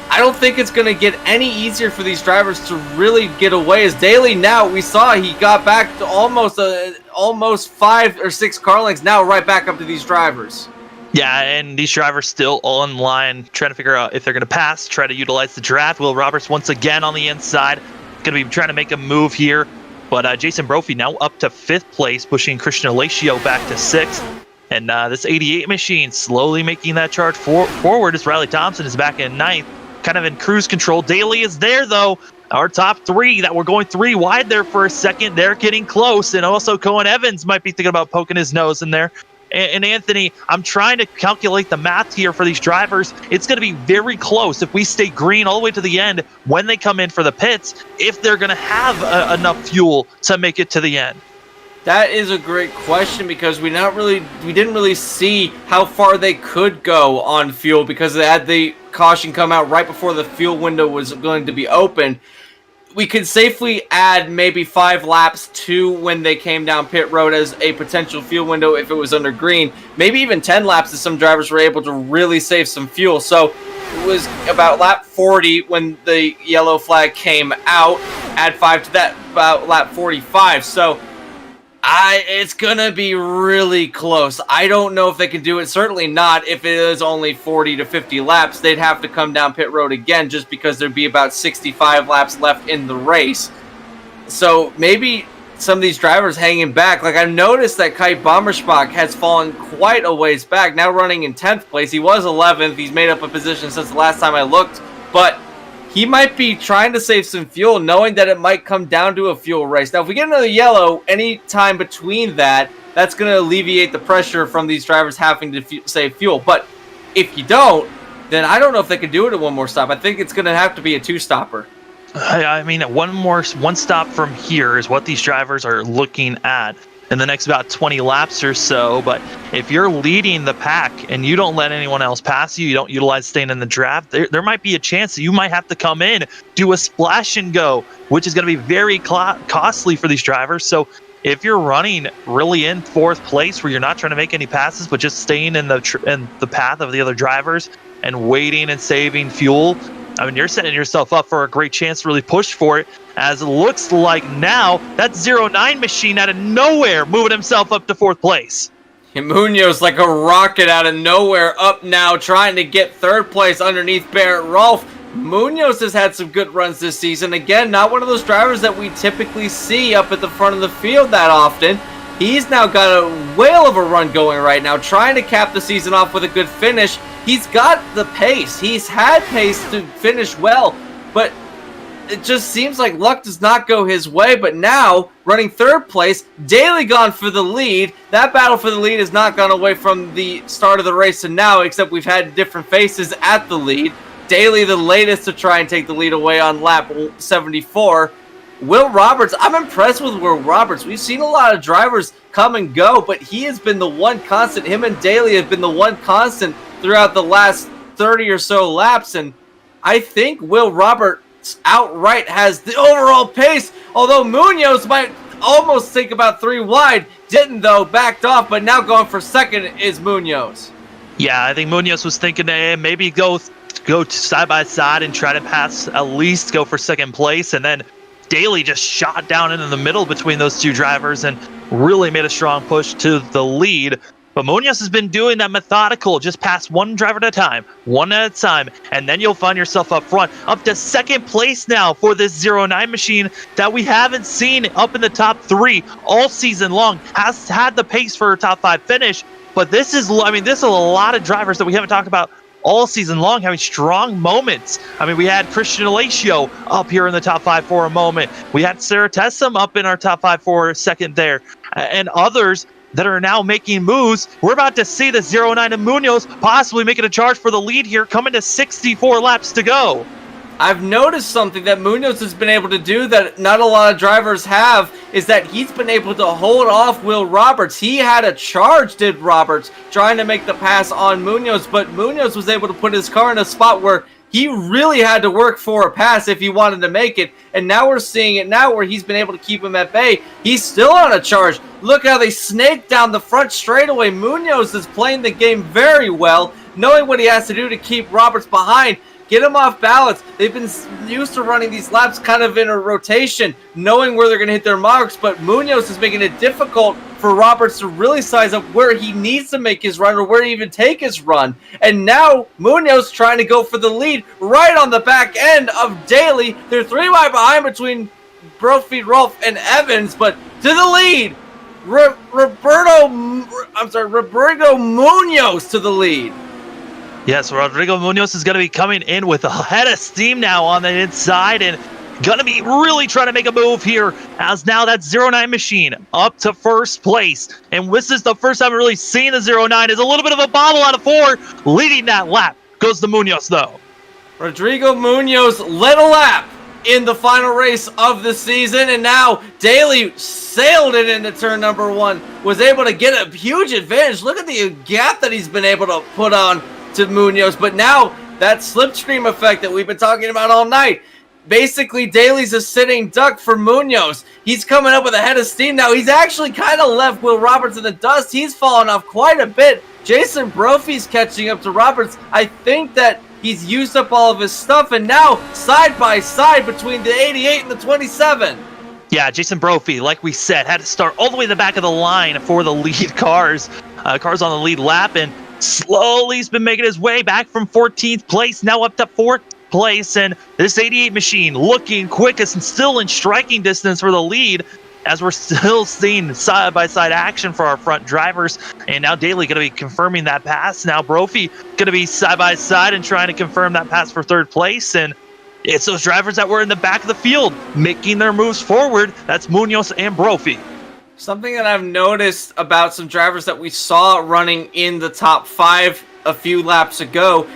I don't think it's going to get any easier for these drivers to really get away. As Daly now, we saw he got back to almost 5 or 6 car lengths, now right back up to these drivers. Yeah, and these drivers still all in line, trying to figure out if they're going to pass, try to utilize the draft. Will Roberts once again on the inside, going to be trying to make a move here. But Jason Brophy now up to 5th place, pushing Christian Alacio back to 6th. And this 88 machine slowly making that charge forward as Riley Thompson is back in 9th. Kind of in cruise control. Daly is there, though. Our top 3 that were going 3 wide there for a second. They're getting close. And also Cohen Evans might be thinking about poking his nose in there. And Anthony, I'm trying to calculate the math here for these drivers. It's going to be very close if we stay green all the way to the end when they come in for the pits, if they're going to have enough fuel to make it to the end. That is a great question, because we didn't really see how far they could go on fuel, because they had the caution come out right before the fuel window was going to be open. We could safely add maybe 5 laps to when they came down pit road as a potential fuel window if it was under green. Maybe even 10 laps if some drivers were able to really save some fuel. So it was about lap 40 when the yellow flag came out. Add 5 to that, about lap 45. So It's gonna be really close. I don't know if they can do it. Certainly not if it is only 40 to 50 laps. They'd have to come down pit road again just because there'd be about 65 laps left in the race. So maybe some of these drivers hanging back. Like, I've noticed that Kite Bommersbach has fallen quite a ways back, now running in 10th place. He was 11th. He's made up a position since the last time I looked, but he might be trying to save some fuel, knowing that it might come down to a fuel race. Now, if we get another yellow any time between that's going to alleviate the pressure from these drivers having to save fuel. But if you don't, then I don't know if they can do it at one more stop. I think it's going to have to be a two-stopper. I mean, one stop from here is what these drivers are looking at in the next about 20 laps or so. But if you're leading the pack and you don't let anyone else pass you, you don't utilize staying in the draft, there might be a chance that you might have to come in, do a splash and go, which is going to be very costly for these drivers. So if you're running really in 4th place where you're not trying to make any passes, but just staying in the path of the other drivers and waiting and saving fuel, I mean, you're setting yourself up for a great chance to really push for it, as it looks like now that 09 machine out of nowhere moving himself up to 4th place. And Munoz like a rocket out of nowhere, up now, trying to get 3rd place underneath Barrett Rolfe. Munoz has had some good runs this season. Again, not one of those drivers that we typically see up at the front of the field that often. He's now got a whale of a run going right now, trying to cap the season off with a good finish. He's got the pace. He's had pace to finish well, but it just seems like luck does not go his way. But now, running 3rd place, Daly gone for the lead. That battle for the lead has not gone away from the start of the race to now, except we've had different faces at the lead. Daly, the latest to try and take the lead away on lap 74. Will Roberts, I'm impressed with Will Roberts. We've seen a lot of drivers come and go, but he has been the one constant. Him and Daly have been the one constant throughout the last 30 or so laps, and I think Will Roberts outright has the overall pace, although Munoz might almost think about 3 wide, didn't though, backed off, but now going for 2nd is Munoz. Yeah, I think Munoz was thinking maybe go side by side and try to pass, at least go for 2nd place, and then Daly just shot down into the middle between those two drivers and really made a strong push to the lead. But Munoz has been doing that methodical, just pass one driver at a time, and then you'll find yourself up front, up to 2nd place now for this 09 machine that we haven't seen up in the top 3 all season long. Has had the pace for a top 5 finish, but this is a lot of drivers that we haven't talked about all season long having strong moments. I mean, we had Christian Alacio up here in the top 5 for a moment. We had Sarah Tessum up in our top 5 for a second there, and others that are now making moves. We're about to see the 09 and Munoz possibly making a charge for the lead here, coming to 64 laps to go. I've noticed something that Munoz has been able to do that not a lot of drivers have, is that he's been able to hold off Will Roberts. He had a charge, did Roberts, trying to make the pass on Munoz, but Munoz was able to put his car in a spot where he really had to work for a pass if he wanted to make it, and now we're seeing it now where he's been able to keep him at bay. He's still on a charge. Look how they snake down the front straightaway. Munoz is playing the game very well, knowing what he has to do to keep Roberts behind. Get him off balance. They've been used to running these laps kind of in a rotation, knowing where they're going to hit their marks, but Munoz is making it difficult for Roberts to really size up where he needs to make his run or where to even take his run. And now Munoz trying to go for the lead right on the back end of Daly. They're 3 wide behind between Brophy, Rolfe, and Evans, but to the lead, Rodrigo Munoz to the lead. Yes, Rodrigo Munoz is going to be coming in with a head of steam now on the inside and going to be really trying to make a move here, as now that 09 machine up to 1st place. And this is the first time we've really seen the 09. Is a little bit of a bobble out of 4. Leading that lap goes to Munoz, though. Rodrigo Munoz led a lap in the final race of the season, and now Daly sailed it into turn number 1, was able to get a huge advantage. Look at the gap that he's been able to put on to Munoz, but now that slipstream effect that we've been talking about all night, basically Daly's a sitting duck for Munoz. He's coming up with a head of steam now. He's actually kind of left Will Roberts in the dust. He's fallen off quite a bit. Jason Brophy's catching up to Roberts. I think that he's used up all of his stuff, and now side by side between the 88 and the 27. Yeah, Jason Brophy, like we said, had to start all the way to the back of the line for the lead cars. Cars on the lead lap, and slowly he's been making his way back from 14th place, now up to 4th place. And this 88 machine looking quickest and still in striking distance for the lead, as we're still seeing side-by-side action for our front drivers. And now Daly going to be confirming that pass. Now Brophy going to be side-by-side and trying to confirm that pass for 3rd place. And it's those drivers that were in the back of the field making their moves forward. That's Munoz and Brophy. Something that I've noticed about some drivers that we saw running in the top 5 a few laps ago,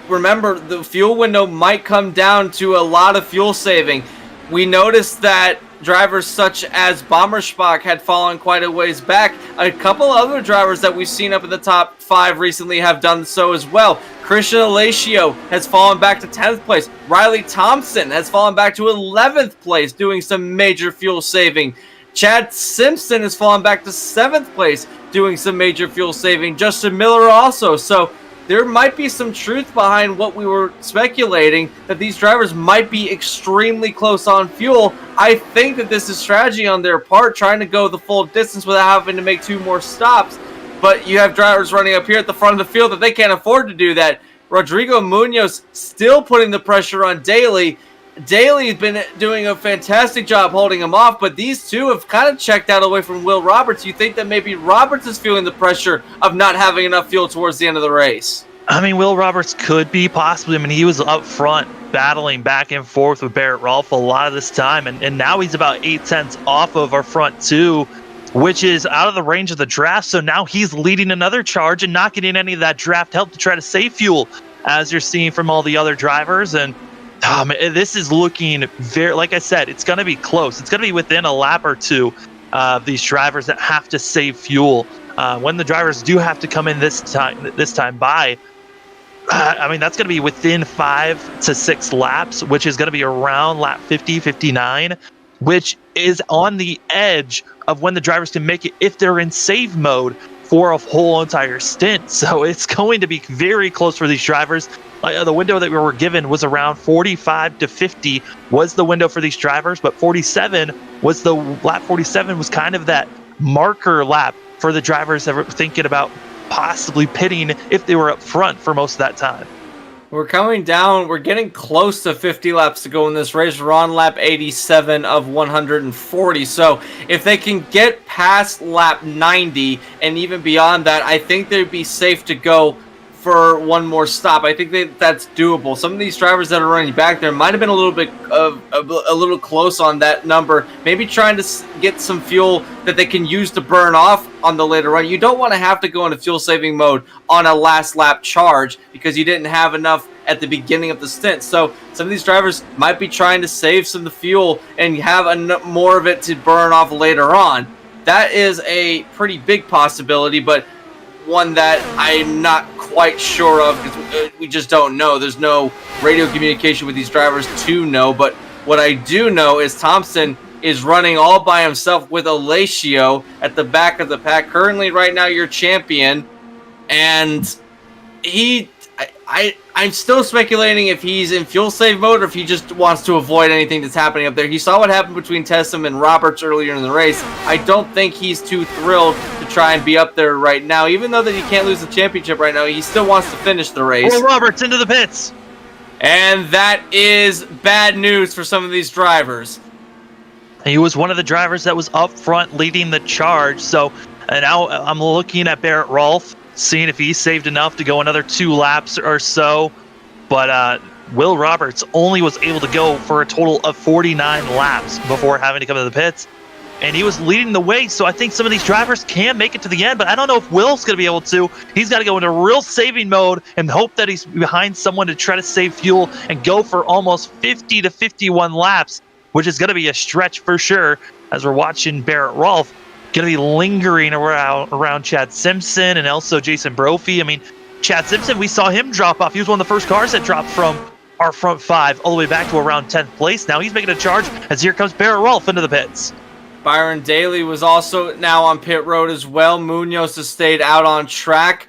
remember, the fuel window might come down to a lot of fuel saving. We noticed that drivers such as Bommersbach had fallen quite a ways back. A couple other drivers that we've seen up in the top 5 recently have done so as well. Christian Alacio has fallen back to 10th place. Riley Thompson has fallen back to 11th place, doing some major fuel saving. Chad Simpson has fallen back to 7th place, doing some major fuel saving. Justin Miller also. So there might be some truth behind what we were speculating, that these drivers might be extremely close on fuel. I think that this is strategy on their part, trying to go the full distance without having to make 2 more stops. But you have drivers running up here at the front of the field that they can't afford to do that. Rodrigo Munoz still putting the pressure on Daly. Daly's been doing a fantastic job holding him off, but these two have kind of checked out away from Will Roberts. You think that maybe Roberts is feeling the pressure of not having enough fuel towards the end of the race? I mean, Will Roberts could be possibly. I mean, he was up front battling back and forth with Barrett Rolfe a lot of this time, and now he's about 8/10 off of our front 2, which is out of the range of the draft. So now he's leading another charge and not getting any of that draft help to try to save fuel, as you're seeing from all the other drivers. And this is looking very, like I said, it's going to be close. It's going to be within a lap or 2 of these drivers that have to save fuel. When the drivers do have to come in this time by, I mean, that's going to be within 5 to 6 laps, which is going to be around lap 50, 59, which is on the edge of when the drivers can make it if they're in save mode for a whole entire stint. So it's going to be very close for these drivers. The window that we were given was around 45 to 50 was the window for these drivers, but 47 was the lap. 47 was kind of that marker lap for the drivers that were thinking about possibly pitting if they were up front for most of that time. We're coming down. We're getting close to 50 laps to go in this race. We're on lap 87 of 140. So if they can get past lap 90 and even beyond that, I think they'd be safe to go for one more stop. I think that's doable. Some of these drivers that are running back there might have been a little bit a little close on that number. Maybe trying to get some fuel that they can use to burn off on the later run. You don't want to have to go into fuel saving mode on a last lap charge because you didn't have enough at the beginning of the stint. So some of these drivers might be trying to save some of the fuel and have more of it to burn off later on. That is a pretty big possibility, but one that I'm not quite sure of because we just don't know. There's no radio communication with these drivers to know, but what I do know is Thompson is running all by himself with Alacio at the back of the pack. Currently, right now, your champion, and I'm still speculating if he's in fuel save mode or if he just wants to avoid anything that's happening up there. He saw what happened between Tessum and Roberts earlier in the race. I don't think he's too thrilled to try and be up there right now. Even though that he can't lose the championship right now, he still wants to finish the race. Will Roberts into the pits. And that is bad news for some of these drivers. He was one of the drivers that was up front leading the charge. So now I'm looking at Barrett Rolfe, seeing if he saved enough to go another 2 laps or so. But Will Roberts only was able to go for a total of 49 laps before having to come to the pits. And he was leading the way, so I think some of these drivers can make it to the end, but I don't know if Will's going to be able to. He's got to go into real saving mode and hope that he's behind someone to try to save fuel and go for almost 50 to 51 laps, which is going to be a stretch for sure, as we're watching Barrett Rolfe going to be lingering around Chad Simpson and also Jason Brophy. I mean, Chad Simpson, we saw him drop off. He was one of the first cars that dropped from our front 5 all the way back to around 10th place. Now he's making a charge as here comes Barrett Rolfe into the pits. Byron Daly was also now on pit road as well. Munoz has stayed out on track.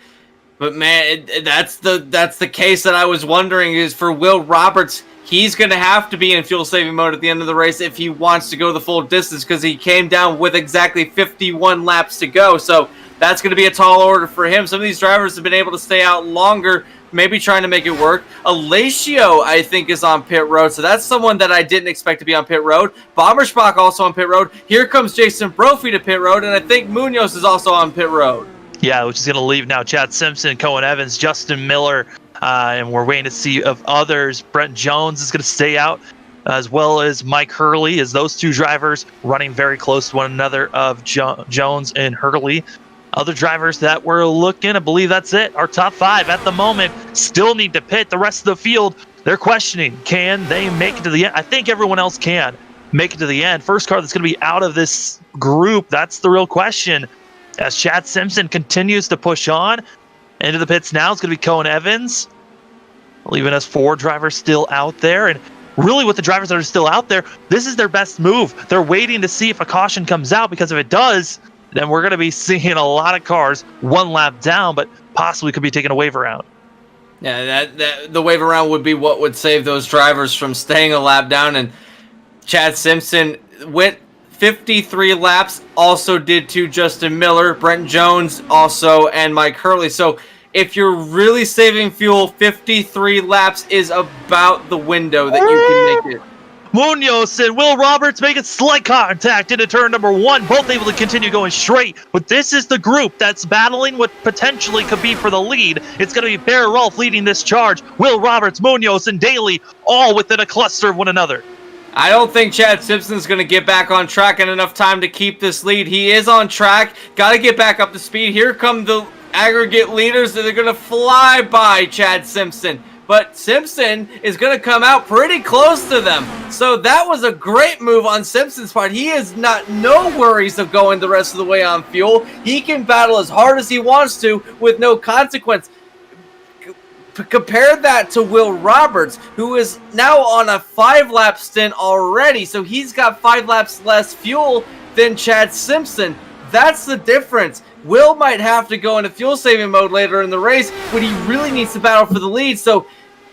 But man, that's the case that I was wondering is for Will Roberts. he's going to have to be in fuel-saving mode at the end of the race if he wants to go the full distance, because he came down with exactly 51 laps to go. So that's going to be a tall order for him. Some of these drivers have been able to stay out longer, maybe trying to make it work. Alacio, I think, is on pit road, so that's someone that I didn't expect to be on pit road. Bommersbach also on pit road. Here comes Jason Brophy to pit road, and I think Munoz is also on pit road. Yeah, which is going to leave now Chad Simpson, Cohen Evans, Justin Miller, and we're waiting to see of others. Brent Jones is going to stay out, as well as Mike Hurley, as those two drivers running very close to one another of Jones and Hurley. Other drivers that we're looking, I believe that's it. Our top 5 at the moment still need to pit. The rest of the field, they're questioning, can they make it to the end? I think everyone else can make it to the end. First car that's going to be out of this group, that's the real question. As Chad Simpson continues to push on into the pits now, it's going to be Cohen Evans, leaving us 4 drivers still out there. And really with the drivers that are still out there, this is their best move. They're waiting to see if a caution comes out, because if it does, then we're going to be seeing a lot of cars 1 lap down, but possibly could be taking a wave around. Yeah, the wave around would be what would save those drivers from staying a lap down. And Chad Simpson went 53 laps, also did to Justin Miller, Brent Jones also, and Mike Hurley. So if you're really saving fuel, 53 laps is about the window that you can make it. Munoz and Will Roberts making slight contact into turn number 1, both able to continue going straight. But this is the group that's battling what potentially could be for the lead. It's going to be Bear Rolfe leading this charge. Will Roberts, Munoz, and Daly all within a cluster of one another. I don't think Chad Simpson's going to get back on track in enough time to keep this lead. He is on track. Got to get back up to speed. Here come the aggregate leaders that are going to fly by Chad Simpson. But Simpson is going to come out pretty close to them. So that was a great move on Simpson's part. He has no worries of going the rest of the way on fuel. He can battle as hard as he wants to with no consequence. Compare that to Will Roberts, who is now on a 5-lap stint already. So he's got 5 laps less fuel than Chad Simpson. That's the difference. Will might have to go into fuel-saving mode later in the race when he really needs to battle for the lead. So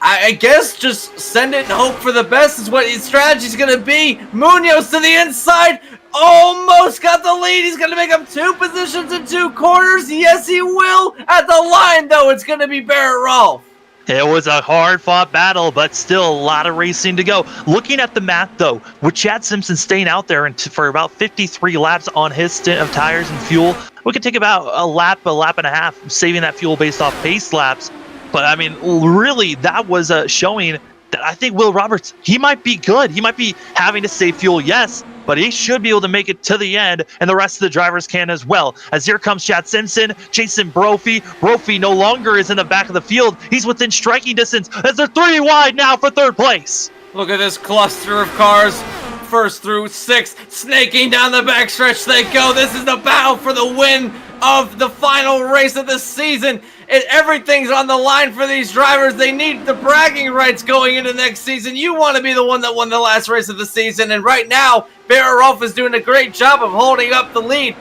I guess just send it and hope for the best is what his strategy is going to be. Munoz to the inside. Almost got the lead. He's going to make up 2 positions in 2 corners. Yes, he will. At the line, though, it's going to be Barrett Rolfe. It was a hard-fought battle, but still a lot of racing to go. Looking at the math, though, with Chad Simpson staying out there for about 53 laps on his stint of tires and fuel, we could take about a lap and a half, saving that fuel based off pace laps. But, I mean, really, that was showing that I think Will Roberts, he might be good. He might be having to save fuel, yes, but he should be able to make it to the end, and the rest of the drivers can as well. As here comes Chad Simpson, Jason Brophy. Brophy no longer is in the back of the field. He's within striking distance as they're 3 wide now for 3rd place. Look at this cluster of cars. 1st through 6th, snaking down the backstretch they go. This is the battle for the win of the final race of the season. Everything's on the line for these drivers. They need the bragging rights going into next season. You want to be the one that won the last race of the season, and right now, Barrett Rolfe is doing a great job of holding up the lead.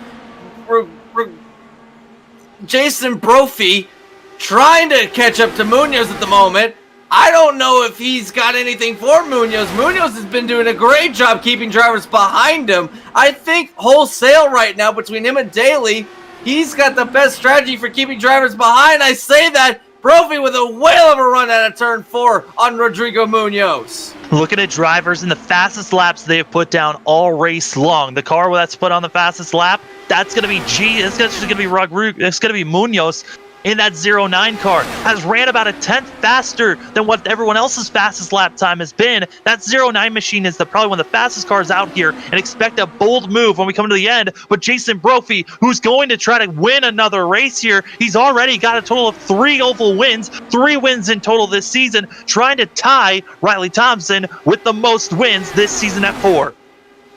Jason Brophy trying to catch up to Munoz at the moment. I don't know if he's got anything for Munoz. Munoz has been doing a great job keeping drivers behind him. I think wholesale right now between him and Daly, he's got the best strategy for keeping drivers behind. I say that. Brophy with a whale of a run out of turn 4 on Rodrigo Munoz. Looking at drivers in the fastest laps they have put down all race long. The car that's put on the fastest lap, that's going to be It's going to be Munoz in that 09 car. Has ran about a 10th faster than what everyone else's fastest lap time has been. That 09 machine is probably one of the fastest cars out here, and expect a bold move when we come to the end. But Jason Brophy, who's going to try to win another race here, he's already got a total of 3 oval wins, 3 wins in total this season, trying to tie Riley Thompson with the most wins this season at 4.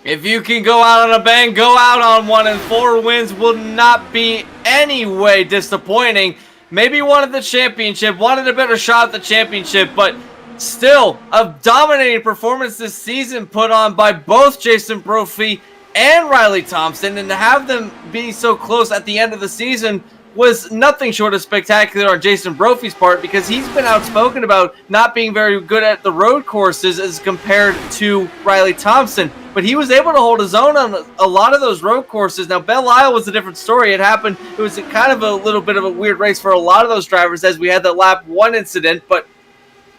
If you can go out on a bang, go out on one, and 4 wins will not be any way disappointing. Maybe wanted the championship, wanted a better shot at the championship, but still a dominating performance this season put on by both Jason Brophy and Riley Thompson, and to have them be so close at the end of the season was nothing short of spectacular on Jason Brophy's part, because he's been outspoken about not being very good at the road courses as compared to Riley Thompson. But he was able to hold his own on a lot of those road courses. Now, Belle Isle was a different story. It was kind of a little bit of a weird race for a lot of those drivers, as we had that lap 1 incident. But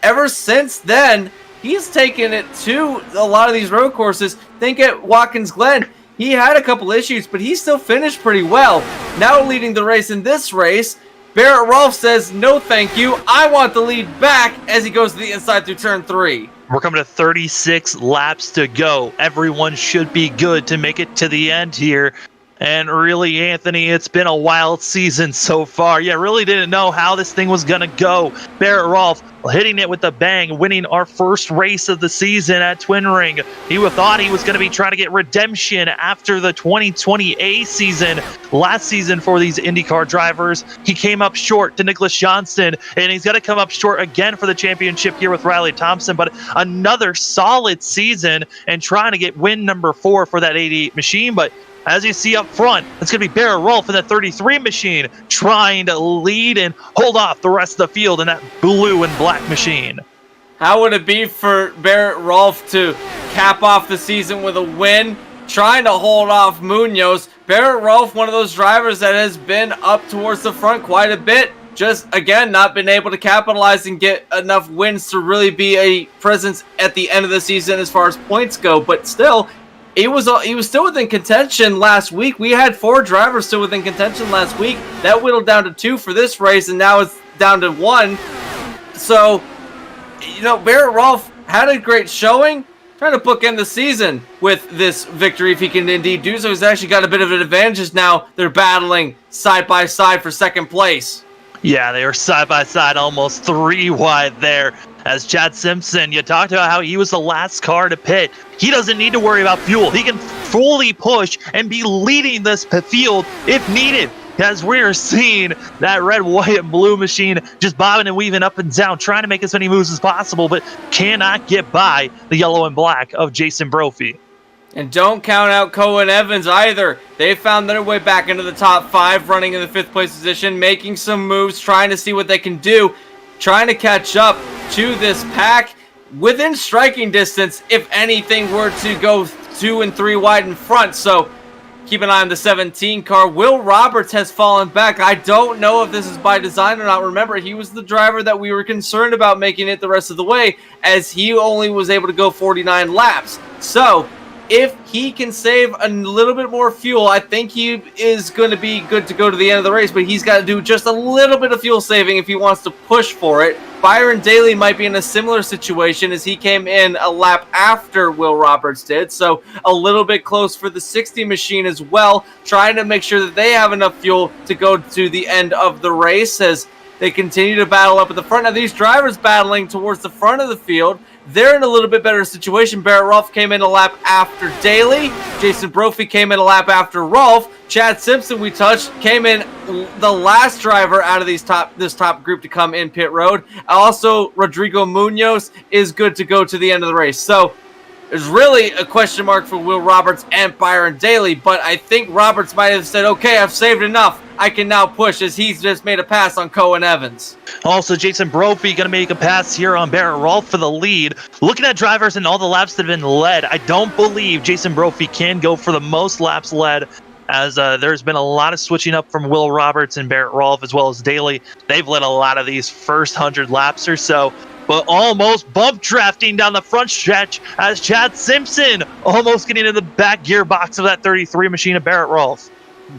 ever since then, he's taken it to a lot of these road courses. Think at Watkins Glen. He had a couple issues, but he still finished pretty well. Now leading the race in this race, Barrett Rolfe says, no thank you, I want the lead back, as he goes to the inside through turn 3. We're coming to 36 laps to go. Everyone should be good to make it to the end here. And really, Anthony, it's been a wild season so far. Yeah, really didn't know how this thing was going to go. Barrett Rolfe hitting it with a bang, winning our first race of the season at Twin Ring. He thought he was going to be trying to get redemption after the 2020 A season, last season for these IndyCar drivers. He came up short to Nicholas Johnston, and he's going to come up short again for the championship here with Riley Thompson. But another solid season and trying to get win number 4 for that 88 machine. But as you see up front, it's going to be Barrett Rolfe in that 33 machine trying to lead and hold off the rest of the field in that blue and black machine. How would it be for Barrett Rolfe to cap off the season with a win, trying to hold off Munoz? Barrett Rolfe, one of those drivers that has been up towards the front quite a bit, just, again, not been able to capitalize and get enough wins to really be a presence at the end of the season as far as points go, but still, he was still within contention last week. We had 4 drivers still within contention last week. That whittled down to 2 for this race, and now it's down to 1. So, Barrett Rolfe had a great showing. Trying to bookend the season with this victory, if he can indeed do so. He's actually got a bit of an advantage now. They're battling side by side for second place. Yeah, they were side by side, almost 3 wide there. As Chad Simpson, you talked about how he was the last car to pit. He doesn't need to worry about fuel. He can fully push and be leading this field if needed. As we're seeing that red, white, and blue machine just bobbing and weaving up and down, trying to make as many moves as possible, but cannot get by the yellow and black of Jason Brophy. And don't count out Cohen Evans either. They found their way back into the top 5, running in the 5th place position, making some moves, trying to see what they can do, trying to catch up to this pack within striking distance if anything were to go 2 and 3 wide in front. So keep an eye on the 17 car. Will Roberts has fallen back. I don't know if this is by design or not. Remember, he was the driver that we were concerned about making it the rest of the way, as he only was able to go 49 laps. So if he can save a little bit more fuel, I think he is going to be good to go to the end of the race, but he's got to do just a little bit of fuel saving if he wants to push for it. Byron Daly might be in a similar situation, as he came in a lap after Will Roberts did, so a little bit close for the 60 machine as well, trying to make sure that they have enough fuel to go to the end of the race as they continue to battle up at the front. Now, these drivers battling towards the front of the field, they're in a little bit better situation. Barrett Rolfe came in a lap after Daly. Jason Brophy came in a lap after Rolfe. Chad Simpson, we touched, came in the last driver out of this top group to come in pit road. Also, Rodrigo Munoz is good to go to the end of the race. So there's really a question mark for Will Roberts and Byron Daly, but I think Roberts might have said, okay, I've saved enough. I can now push, as he's just made a pass on Cohen Evans. Also, Jason Brophy going to make a pass here on Barrett Rolfe for the lead. Looking at drivers and all the laps that have been led, I don't believe Jason Brophy can go for the most laps led, as there's been a lot of switching up from Will Roberts and Barrett Rolfe, as well as Daly. They've led a lot of these first 100 laps or so, but almost bump drafting down the front stretch as Chad Simpson almost getting into the back gearbox of that 33 machine of Barrett Rolfe.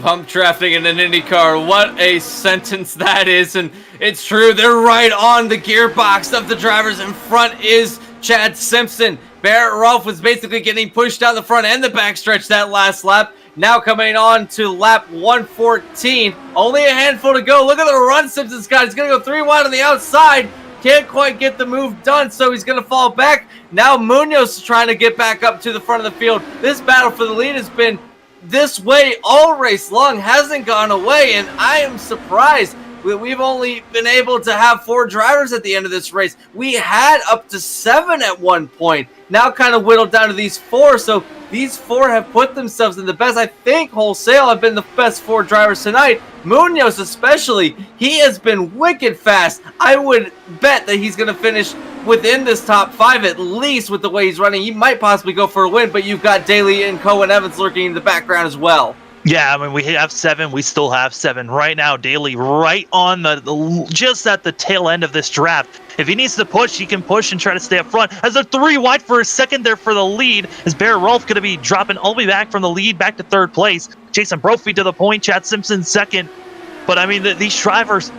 Bump traffic in an IndyCar. What a sentence that is. And it's true. They're right on the gearbox of the drivers. In front is Chad Simpson. Barrett Rolfe was basically getting pushed down the front and the back stretch that last lap. Now coming on to lap 114. Only a handful to go. Look at the run Simpson's got. He's going to go 3 wide on the outside. Can't quite get the move done, so he's going to fall back. Now Munoz is trying to get back up to the front of the field. This battle for the lead has been this way all race long, hasn't gone away, and I am surprised that we've only been able to have 4 drivers at the end of this race. We had up to 7 at one point, now kind of whittled down to these 4, so these 4 have put themselves in the best, I think wholesale have been the best 4 drivers tonight. Munoz especially, he has been wicked fast. I would bet that he's going to finish within this top 5 at least with the way he's running. He might possibly go for a win, but you've got Daly and Cohen Evans lurking in the background as well. Yeah, I mean, we have 7. We still have 7 right now. Daly right on just at the tail end of this draft. If he needs to push, he can push and try to stay up front. As they're 3 wide for a second there for the lead, is Bear Rolf going to be dropping all the way back from the lead back to 3rd place. Jason Brophy to the point, Chad Simpson 2nd. But I mean, these drivers,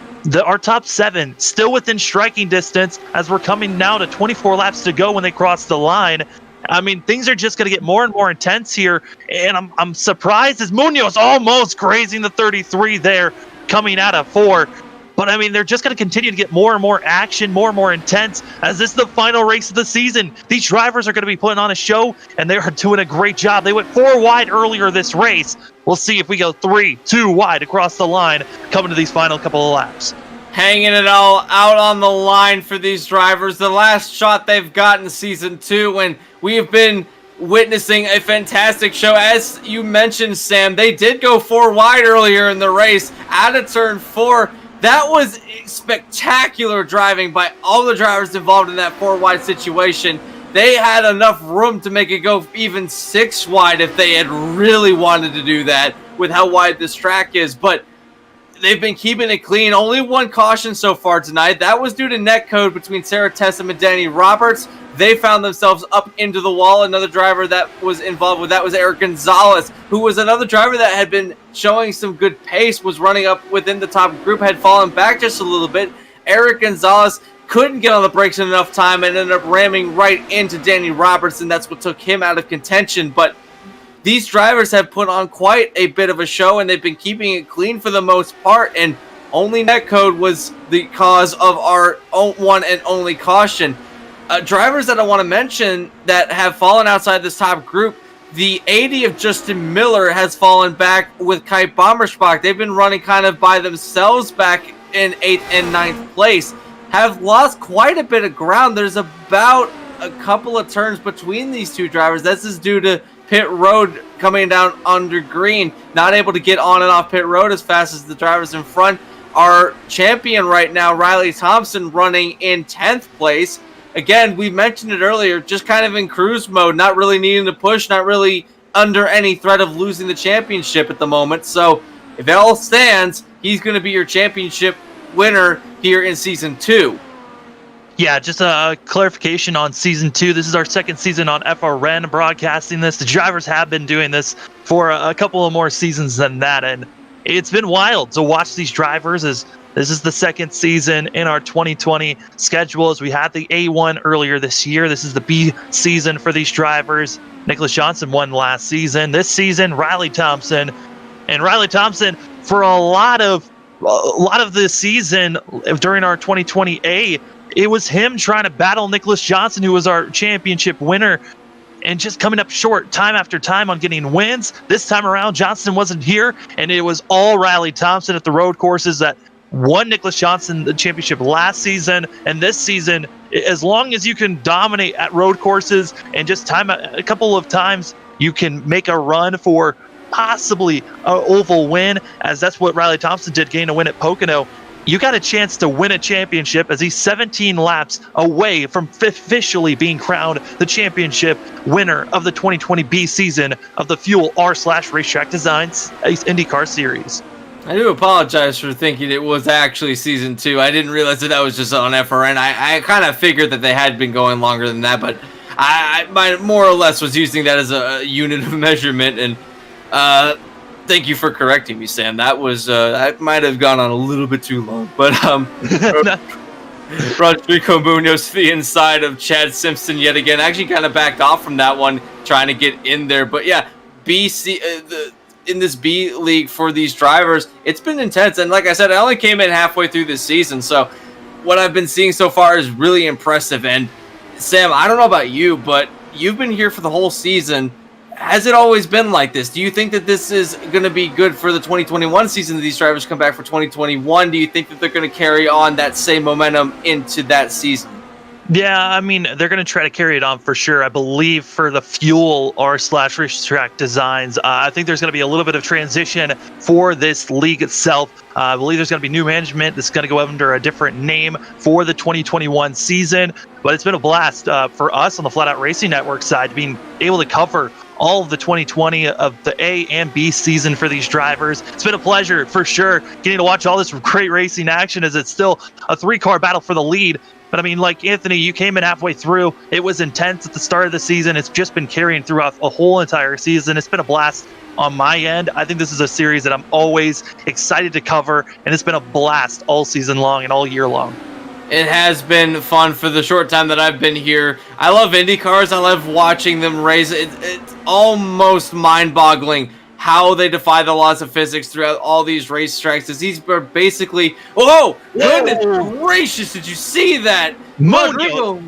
our top 7 still within striking distance as we're coming now to 24 laps to go when they cross the line. I mean, things are just going to get more and more intense here, and I'm surprised as Munoz almost grazing the 33 there coming out of 4. But I mean, they're just going to continue to get more and more action, more and more intense as this is the final race of the season. These drivers are going to be putting on a show, and they are doing a great job. They went 4 wide earlier this race. We'll see if we go 3, 2 wide across the line coming to these final couple of laps. Hanging it all out on the line for these drivers. The last shot they've got in Season 2, and we have been witnessing a fantastic show. As you mentioned, Sam, they did go 4 wide earlier in the race out of turn 4. That was spectacular driving by all the drivers involved in that 4 wide situation. They had enough room to make it go even 6 wide if they had really wanted to do that with how wide this track is. But they've been keeping it clean. Only 1 caution so far tonight. That was due to netcode between Sarah Tessam and Danny Roberts. They found themselves up into the wall. Another driver that was involved with that was Eric Gonzalez, who was another driver that had been showing some good pace, was running up within the top group, had fallen back just a little bit. Eric Gonzalez couldn't get on the brakes in enough time and ended up ramming right into Danny Roberts, and that's what took him out of contention. But these drivers have put on quite a bit of a show, and they've been keeping it clean for the most part, and only netcode was the cause of our one and only caution. Drivers that I want to mention that have fallen outside this top group, the 80 of Justin Miller has fallen back with Kite Bommersbach. They've been running kind of by themselves back in 8th and 9th place, have lost quite a bit of ground. There's about a couple of turns between these two drivers. This is due to pit road coming down under green, not able to get on and off pit road as fast as the drivers in front. Our champion right now, Riley Thompson, running in 10th place. Again, we mentioned it earlier, just kind of in cruise mode, not really needing to push, not really under any threat of losing the championship at the moment. So if it all stands, he's going to be your championship winner here in Season 2. Yeah, just a clarification on Season 2. This is our 2nd season on FRN broadcasting this. The drivers have been doing this for a couple of more seasons than that, and it's been wild to watch these drivers as this is the 2nd season in our 2020 schedule, as we had the A1 earlier this year. This is the B season for these drivers. Nicholas Johnson won last season. This season, Riley Thompson. And Riley Thompson, for a lot of this season during our 2020 A, it was him trying to battle Nicholas Johnson, who was our championship winner, and just coming up short time after time on getting wins. This time around, Johnson wasn't here, and it was all Riley Thompson at the road courses that won Nicholas Johnson the championship last season. And this season, as long as you can dominate at road courses and just time a couple of times, you can make a run for possibly an oval win, as that's what Riley Thompson did, gain a win at Pocono. You got a chance to win a championship as he's 17 laps away from officially being crowned the championship winner of the 2020 B season of the Fuel R/RaceTrackDesigns IndyCar Series. I do apologize for thinking it was actually Season 2. I didn't realize that was just on FRN. I kind of figured that they had been going longer than that, but I more or less was using that as a unit of measurement. And thank you for correcting me, Sam. That was that might have gone on a little bit too long. But Rodrigo Munoz, the inside of Chad Simpson yet again. Actually kind of backed off from that one, trying to get in there. But yeah, in this B league for these drivers, it's been intense. And like I said, I only came in halfway through this season, so what I've been seeing so far is really impressive. And Sam, I don't know about you, but you've been here for the whole season. Has it always been like this? Do you think that this is going to be good for the 2021 season that these drivers come back for 2021? Do you think that they're going to carry on that same momentum into that season? Yeah, I mean, they're going to try to carry it on for sure. I believe for the fuel r/RaceTrackDesigns, I think there's going to be a little bit of transition for this league itself. I believe there's going to be new management that's going to go under a different name for the 2021 season. But it's been a blast for us on the Flatout Racing Network side, being able to cover all of the 2020 of the A and B season for these drivers. It's been a pleasure for sure getting to watch all this great racing action as it's still a 3-car battle for the lead. But I mean, like Anthony, you came in halfway through. It was intense at the start of the season. It's just been carrying throughout a whole entire season. It's been a blast on my end. I think this is a series that I'm always excited to cover, and it's been a blast all season long and all year long. It has been fun for the short time that I've been here. I love IndyCars. I love watching them race. It's almost mind-boggling how they defy the laws of physics throughout all these racetracks. As these are basically, goodness gracious, did you see that? Rodrigo.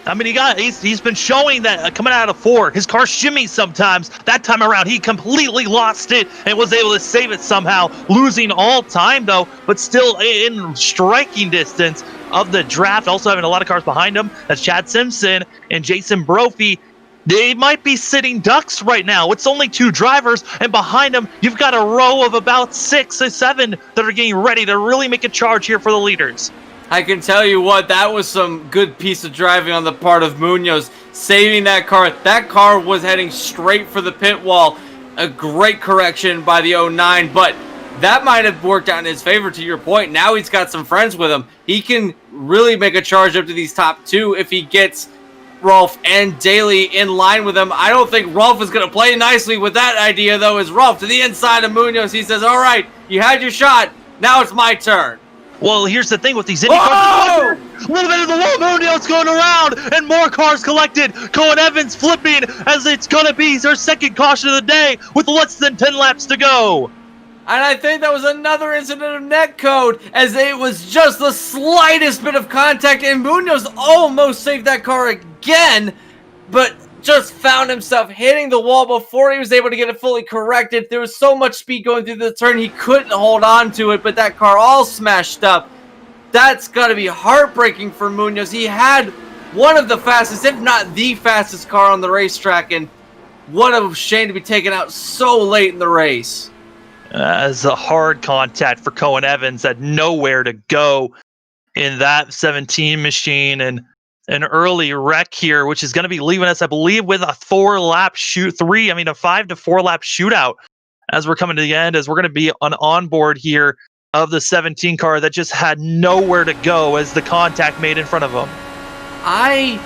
I mean, he's been showing that coming out of 4, his car shimmies sometimes. That time around, he completely lost it and was able to save it somehow, losing all time though, but still in striking distance of the draft. Also having a lot of cars behind him. That's Chad Simpson and Jason Brophy. They might be sitting ducks right now. It's only 2 drivers, and behind them, you've got a row of about 6 or 7 that are getting ready to really make a charge here for the leaders. I can tell you what, that was some good piece of driving on the part of Munoz, saving that car. That car was heading straight for the pit wall. A great correction by the 09, but that might have worked out in his favor, to your point. Now he's got some friends with him. He can really make a charge up to these top 2 if he gets Rolf and Daly in line with him. I don't think Rolf is going to play nicely with that idea, though, as Rolf to the inside of Munoz. He says, all right, you had your shot. Now it's my turn. Well, here's the thing with these IndyCars. A little bit of the wall. Munoz going around, and more cars collected. Cohen Evans flipping as it's going to be their second caution of the day with less than 10 laps to go. And I think that was another incident of netcode, as it was just the slightest bit of contact, and Munoz almost saved that car again, but just found himself hitting the wall before he was able to get it fully corrected. There was so much speed going through the turn, he couldn't hold on to it, but that car all smashed up. That's got to be heartbreaking for Munoz. He had one of the fastest, if not the fastest car on the racetrack, and what a shame to be taken out so late in the race. As a hard contact for Cohen Evans, had nowhere to go in that 17 machine, and an early wreck here, which is going to be leaving us, I believe, with a 5 to 4 lap shootout as we're coming to the end, as we're going to be on board here of the 17 car that just had nowhere to go as the contact made in front of him. I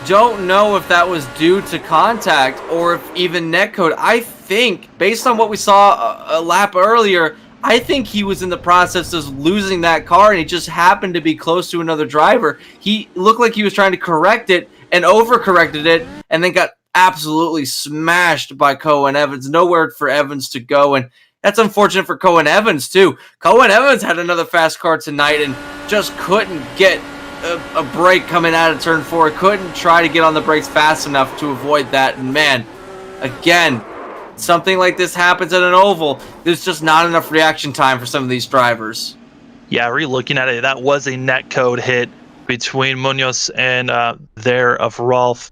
don't know if that was due to contact or if even netcode. I think, based on what we saw a lap earlier, I think he was in the process of losing that car, and he just happened to be close to another driver. He looked like he was trying to correct it and overcorrected it, and then got absolutely smashed by Cohen Evans. Nowhere for Evans to go, and that's unfortunate for Cohen Evans, too. Cohen Evans had another fast car tonight and just couldn't get a break coming out of turn 4. Couldn't try to get on the brakes fast enough to avoid that, and man, again, something like this happens at an oval, there's just not enough reaction time for some of these drivers. Yeah, re-looking at it, that was a netcode hit between Munoz and there of Rolf.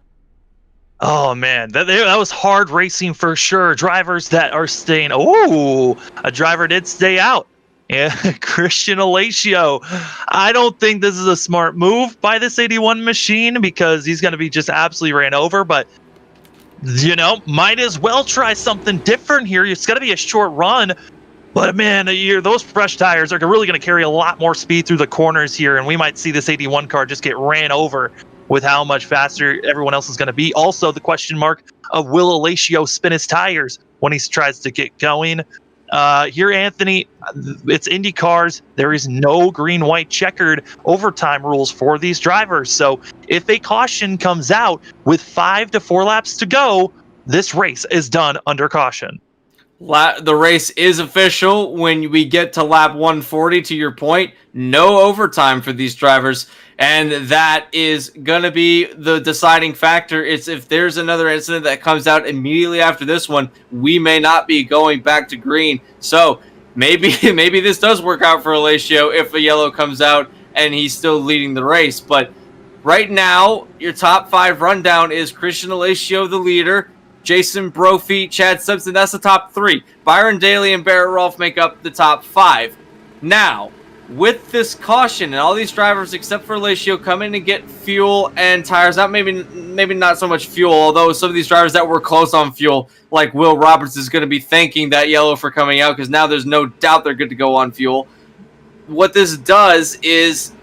Oh, man, that was hard racing for sure. Drivers that are staying. Oh, a driver did stay out. Yeah, Christian Alacio. I don't think this is a smart move by this 81 machine, because he's going to be just absolutely ran over, but might as well try something different here. It's got to be a short run, but man, those fresh tires are really going to carry a lot more speed through the corners here, and we might see this 81 car just get ran over with how much faster everyone else is going to be. Also, the question mark of will Alacio spin his tires when he tries to get going. Here, Anthony, it's Indy cars. There is no green, white, checkered overtime rules for these drivers. So if a caution comes out with 5 to 4 laps to go, this race is done under caution. The race is official when we get to lap 140, to your point. No overtime for these drivers. And that is going to be the deciding factor. It's if there's another incident that comes out immediately after this one, we may not be going back to green. So maybe this does work out for Alacio if a yellow comes out and he's still leading the race. But Right now, your top 5 rundown is Christian Alessio, the leader, Jason Brophy, Chad Simpson. That's the top 3. Byron Daly and Barrett Rolfe make up the top 5. Now, with this caution and all these drivers except for Alessio come in to get fuel and tires, maybe not so much fuel, although some of these drivers that were close on fuel, like Will Roberts, is going to be thanking that yellow for coming out, because now there's no doubt they're good to go on fuel. What this does is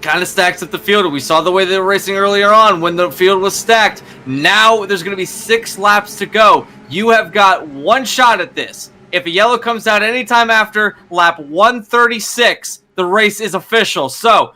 kind of stacks up the field. We saw the way they were racing earlier on when the field was stacked. Now there's going to be 6 laps to go. You have got one shot at this. If a yellow comes out anytime after lap 136, the race is official. So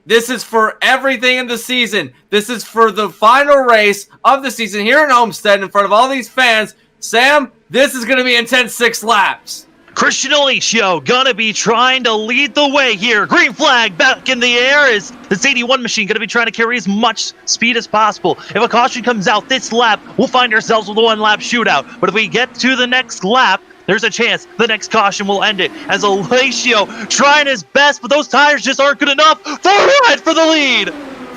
this is for everything in the season. This is for the final race of the season here in Homestead in front of all these fans. Sam, this is going to be intense 6 laps. Christian Alessio gonna be trying to lead the way here. Green flag back in the air. Is this 81 machine gonna be trying to carry as much speed as possible? If a caution comes out this lap, we'll find ourselves with a 1-lap shootout. But if we get to the next lap, there's a chance the next caution will end it. As Alessio trying his best, but those tires just aren't good enough. 4 wide for the lead.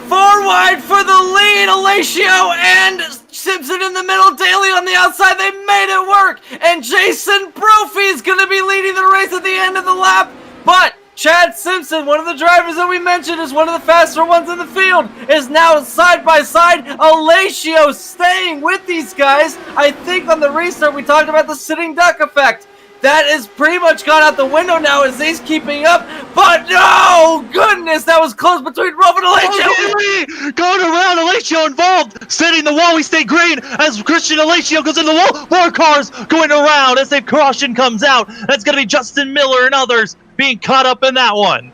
4 wide for the lead. Alessio and Simpson in the middle, Daly on the outside. They made it work. And Jason Brophy is going to be leading the race at the end of the lap. But Chad Simpson, one of the drivers that we mentioned is one of the faster ones in the field, is now side by side. Alessio staying with these guys. I think on the restart we talked about the sitting duck effect. That is pretty much gone out the window now as he's keeping up. But no, goodness, that was close between Rolfe and Alessio. Going around, Alessio involved, setting the wall. We stay green as Christian Alessio goes in the wall. More cars going around as the caution comes out. That's going to be Justin Miller and others being caught up in that one.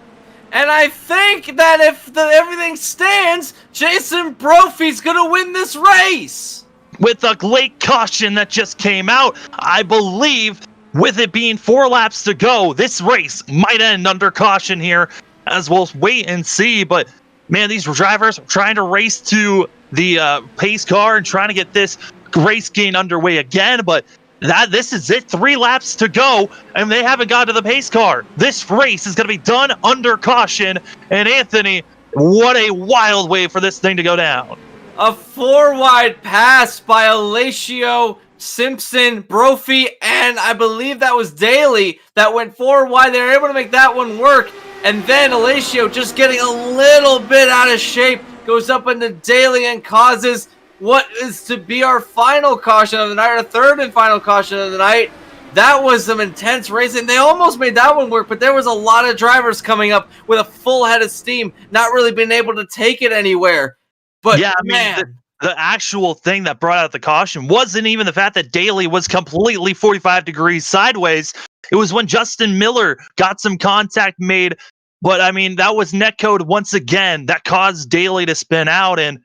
And I think that if everything stands, Jason Brophy's going to win this race. With a late caution that just came out, I believe, with it being 4 laps to go, this race might end under caution here, as we'll wait and see. But, man, these drivers are trying to race to the pace car and trying to get this race gain underway again. But this is it. 3 laps to go, and they haven't got to the pace car. This race is going to be done under caution. And, Anthony, what a wild way for this thing to go down. A 4-wide pass by Alessio, Simpson, Brophy, and I believe that was Daly that went 4 wide. They were able to make that one work. And then Alessio, just getting a little bit out of shape, goes up into Daly and causes what is to be our final caution of the night, our 3rd and final caution of the night. That was some intense racing. They almost made that one work, but there was a lot of drivers coming up with a full head of steam, not really being able to take it anywhere. But yeah, I mean, the actual thing that brought out the caution wasn't even the fact that Daly was completely 45 degrees sideways. It was when Justin Miller got some contact made. But, I mean, that was netcode once again that caused Daly to spin out. And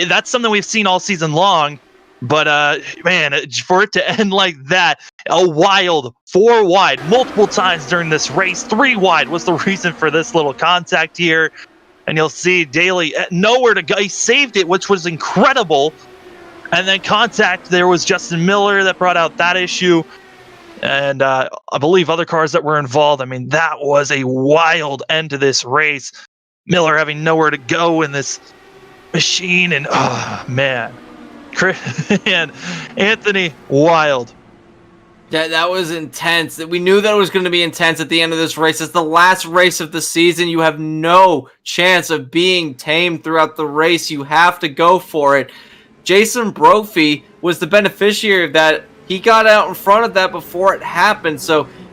that's something we've seen all season long. But, man, for it to end like that, a wild 4 wide multiple times during this race. 3 wide was the reason for this little contact here. And you'll see Daly nowhere to go. He saved it, which was incredible. And then contact, there was Justin Miller that brought out that issue. And I believe other cars that were involved. I mean, that was a wild end to this race. Miller having nowhere to go in this machine. And, oh, man. And Anthony, wild. Yeah, that was intense. We knew that it was going to be intense at the end of this race. It's the last race of the season. You have no chance of being tamed throughout the race. You have to go for it. Jason Brophy was the beneficiary of that. He got out in front of that before it happened.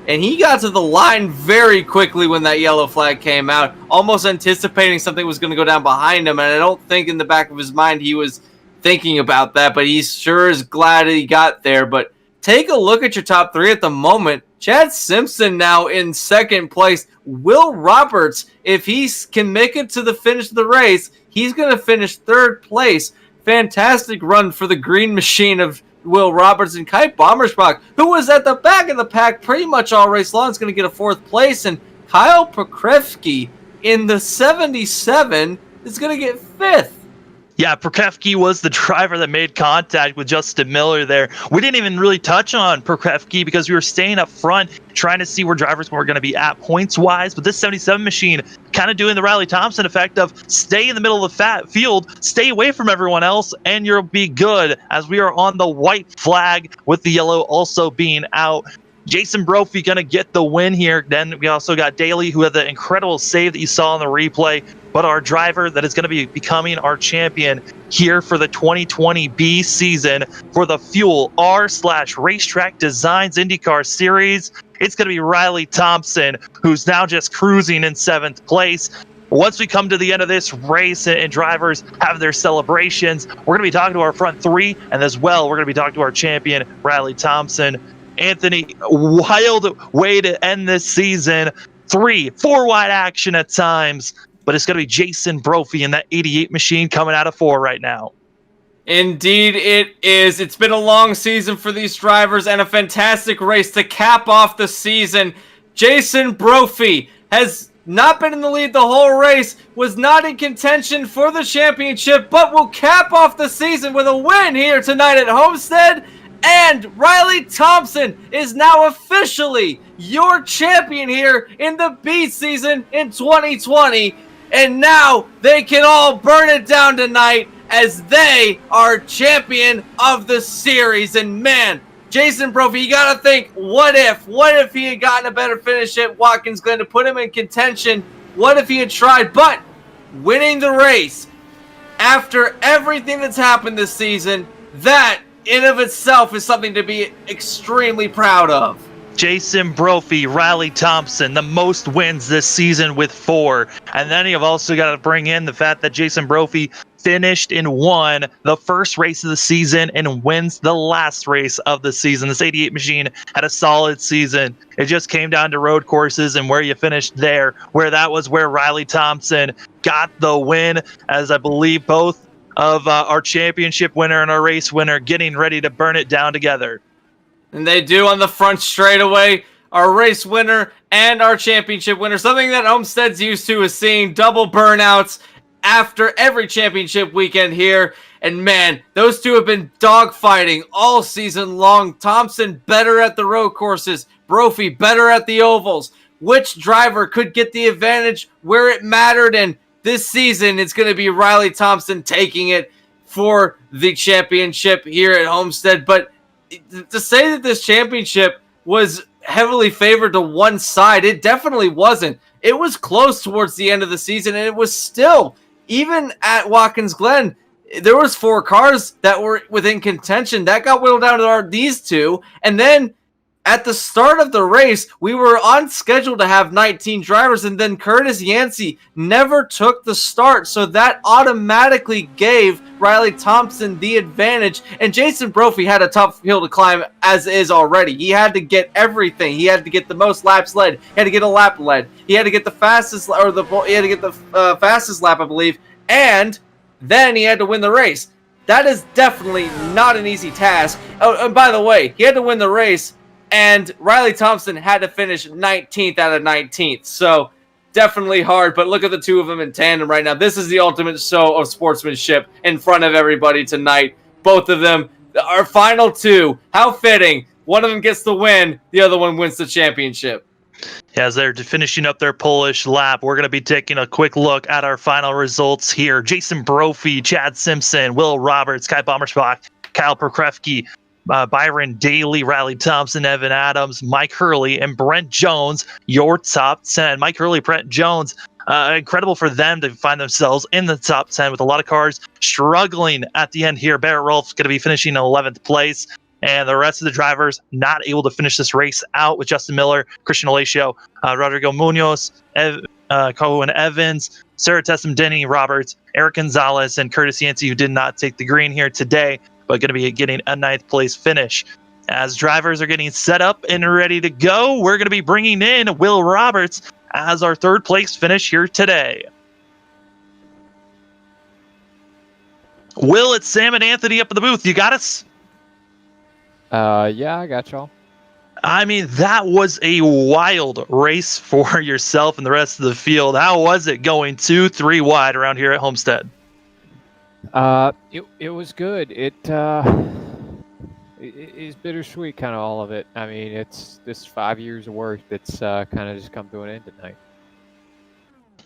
And he got to the line very quickly when that yellow flag came out, almost anticipating something was going to go down behind him. And I don't think in the back of his mind he was thinking about that, but he sure is glad he got there. But take a look at your top 3 at the moment. Chad Simpson now in 2nd place. Will Roberts, if he can make it to the finish of the race, he's going to finish 3rd place. Fantastic run for the green machine of Will Roberts. And Kite Bommersbach, who was at the back of the pack pretty much all race long, is going to get a 4th place. And Kyle Pokrevsky in the 77 is going to get 5th. Yeah, Prokefke was the driver that made contact with Justin Miller there. We didn't even really touch on Prokefke because we were staying up front trying to see where drivers were going to be at points-wise. But this 77 machine kind of doing the Riley Thompson effect of stay in the middle of the field, stay away from everyone else, and you'll be good, as we are on the white flag with the yellow also being out. Jason Brophy going to get the win here. Then we also got Daly, who had the incredible save that you saw in the replay. But our driver that is going to be becoming our champion here for the 2020 B season for the Fuel R/RaceTrackDesigns IndyCar Series, it's going to be Riley Thompson, who's now just cruising in 7th place. Once we come to the end of this race and drivers have their celebrations, we're going to be talking to our front three, and as well, we're going to be talking to our champion, Riley Thompson. Anthony, wild way to end this season. 3-4 wide action at times, but it's going to be Jason Brophy in that 88 machine coming out of 4 right now. Indeed it is. It's been a long season for these drivers and a fantastic race to cap off the season. Jason Brophy has not been in the lead the whole race, was not in contention for the championship, but will cap off the season with a win here tonight at Homestead. And Riley Thompson is now officially your champion here in the B season in 2020. And now they can all burn it down tonight as they are champion of the series. And man, Jason Brophy, you got to think, what if he had gotten a better finish at Watkins Glen to put him in contention? What if he had tried? But winning the race after everything that's happened this season, that in of itself is something to be extremely proud of. Jason Brophy, Riley Thompson, the most wins this season with 4. And then you've also got to bring in the fact that Jason Brophy finished and won the first race of the season and wins the last race of the season. This 88 machine had a solid season. It just came down to road courses and where you finished there, where that was where Riley Thompson got the win, as I believe both of our championship winner and our race winner getting ready to burn it down together. And they do on the front straightaway. Our race winner and our championship winner. Something that Homestead's used to is seeing double burnouts after every championship weekend here. And man, those two have been dogfighting all season long. Thompson better at the road courses. Brophy better at the ovals. Which driver could get the advantage where it mattered? And this season, it's going to be Riley Thompson taking it for the championship here at Homestead. But to say that this championship was heavily favored to one side, it definitely wasn't. It was close towards the end of the season, and it was still, even at Watkins Glen, there was 4 cars that were within contention. That got whittled down to these 2, and then at the start of the race, we were on schedule to have 19 drivers, and then Curtis Yancey never took the start, so that automatically gave Riley Thompson the advantage. And Jason Brophy had a tough hill to climb as is already. He had to get everything. He had to get the most laps led. He had to get a lap led. He had to get the fastest, fastest lap, I believe, and then he had to win the race. That is definitely not an easy task. Oh, and by the way, he had to win the race. And Riley Thompson had to finish 19th out of 19th. So definitely hard. But look at the two of them in tandem right now. This is the ultimate show of sportsmanship in front of everybody tonight. Both of them, our final 2. How fitting. One of them gets the win. The other one wins the championship. As they're finishing up their Polish lap, we're going to be taking a quick look at our final results here. Jason Brophy, Chad Simpson, Will Roberts, Kai Bommersbach, Kyle Prokefke, Byron Daly, Riley Thompson, Evan Adams, Mike Hurley, and Brent Jones, your top 10. Mike Hurley, Brent Jones, incredible for them to find themselves in the top 10 with a lot of cars struggling at the end here. Barrett Rolf's going to be finishing in 11th place, and the rest of the drivers not able to finish this race out with Justin Miller, Christian Alacio, Rodrigo Munoz, Cohen Evans, Sarah Tessam, Denny Roberts, Eric Gonzalez, and Curtis Yancey, who did not take the green here today, but going to be getting a 9th place finish. As drivers are getting set up and ready to go, we're going to be bringing in Will Roberts as our 3rd place finish here today. Will, it's Sam and Anthony up in the booth. You got us? Yeah, I got y'all. I mean, that was a wild race for yourself and the rest of the field. How was it going 2-3 wide around here at Homestead? It was good. It is bittersweet, kind of all of it. I mean, it's this 5 years of work that's kind of just come to an end tonight.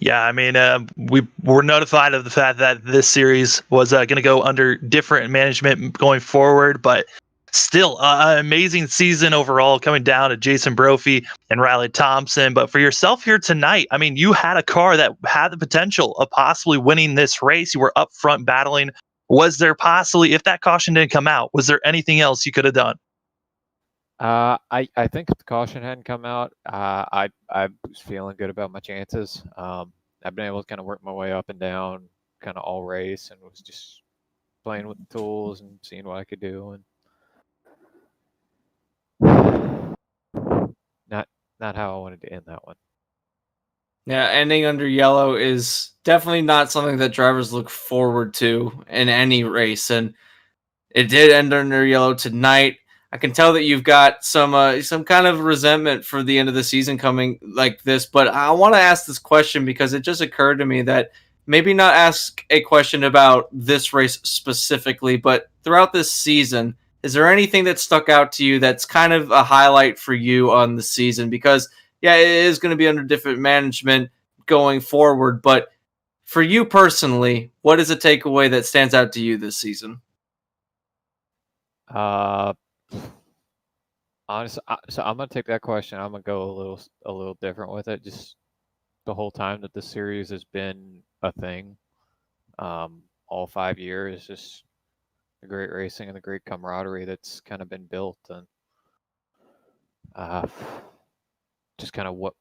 Yeah, I mean, we were notified of the fact that this series was going to go under different management going forward, but still, an amazing season overall coming down to Jason Brophy and Riley Thompson. But for yourself here tonight, I mean, you had a car that had the potential of possibly winning this race. You were up front battling. Was there possibly, if that caution didn't come out, was there anything else you could have done? I think if the caution hadn't come out, I was feeling good about my chances. I've been able to kind of work my way up and down, kind of all race, and was just playing with the tools and seeing what I could do, and not how I wanted to end that one. Yeah, ending under yellow is definitely not something that drivers look forward to in any race, and it did end under yellow tonight. I can tell that you've got some kind of resentment for the end of the season coming like this, but I want to ask this question because it just occurred to me that maybe not ask a question about this race specifically, but throughout this season, is there anything that stuck out to you that's kind of a highlight for you on the season? Because yeah, it is going to be under different management going forward, but for you personally, what is a takeaway that stands out to you this season? Honestly, so I'm gonna take that question. I'm gonna go a little different with it. Just the whole time that the series has been a thing, all 5 years, just the great racing and the great camaraderie that's kind of been built, and uh, just kind of what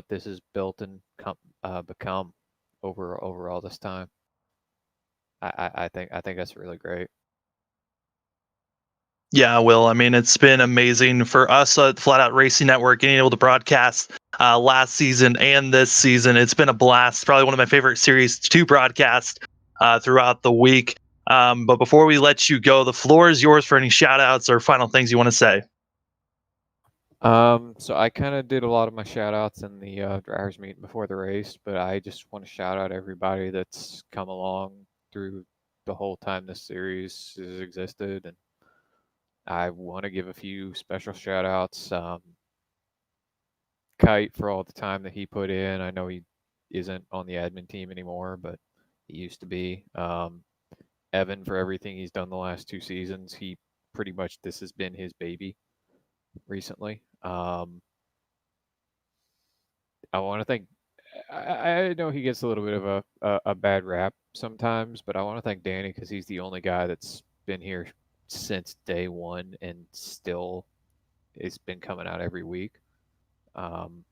this has built and become over all this time. I think that's really great. Yeah, Will. I mean, it's been amazing for us at Flatout Racing Network being able to broadcast last season and this season. It's been a blast. Probably one of my favorite series to broadcast throughout the week. But before we let you go, the floor is yours for any shout outs or final things you want to say. So I kind of did a lot of my shout outs in the drivers meeting before the race, but I just want to shout out everybody that's come along through the whole time this series has existed, and I want to give a few special shout outs. Kite for all the time that he put in. I know he isn't on the admin team anymore, but he used to be. Evan for everything he's done the last 2 seasons. He pretty much, this has been his baby recently. I want to thank. I know he gets a little bit of a bad rap sometimes, but I want to thank Danny because he's the only guy that's been here since day one and still has been coming out every week. And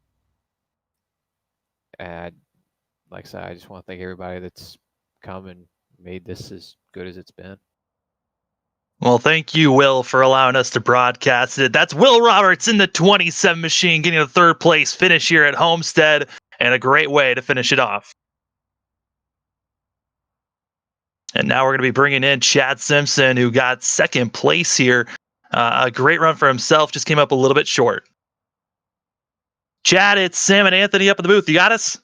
like I said, I just want to thank everybody that's come and made this as good as it's been. Well, thank you, Will, for allowing us to broadcast it. That's Will Roberts in the 27 machine, getting a third place finish here at Homestead, and a great way to finish it off. And now we're going to be bringing in Chad Simpson, who got second place here. A great run for himself, just came up a little bit short. Chad, it's Sam and Anthony up in the booth. You got us?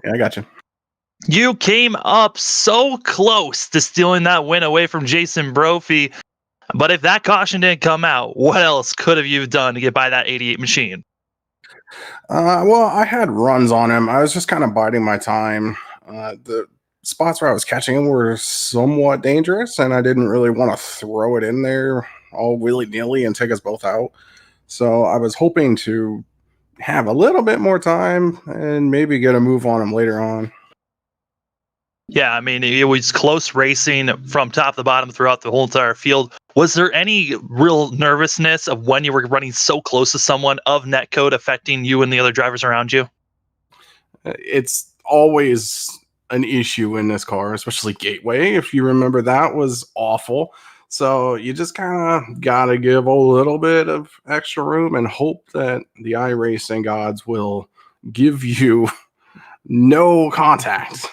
Yeah, I got you. You came up so close to stealing that win away from Jason Brophy. But if that caution didn't come out, what else could have you done to get by that 88 machine? Well, I had runs on him. I was just kind of biding my time. The spots where I was catching him were somewhat dangerous, and I didn't really want to throw it in there all willy-nilly and take us both out. So I was hoping to have a little bit more time and maybe get a move on him later on. Yeah, I mean, it was close racing from top to bottom throughout the whole entire field. Was there any real nervousness of when you were running so close to someone of netcode affecting you and the other drivers around you? It's always an issue in this car, especially Gateway. If you remember, that was awful. So you just kind of got to give a little bit of extra room and hope that the iRacing gods will give you no contact.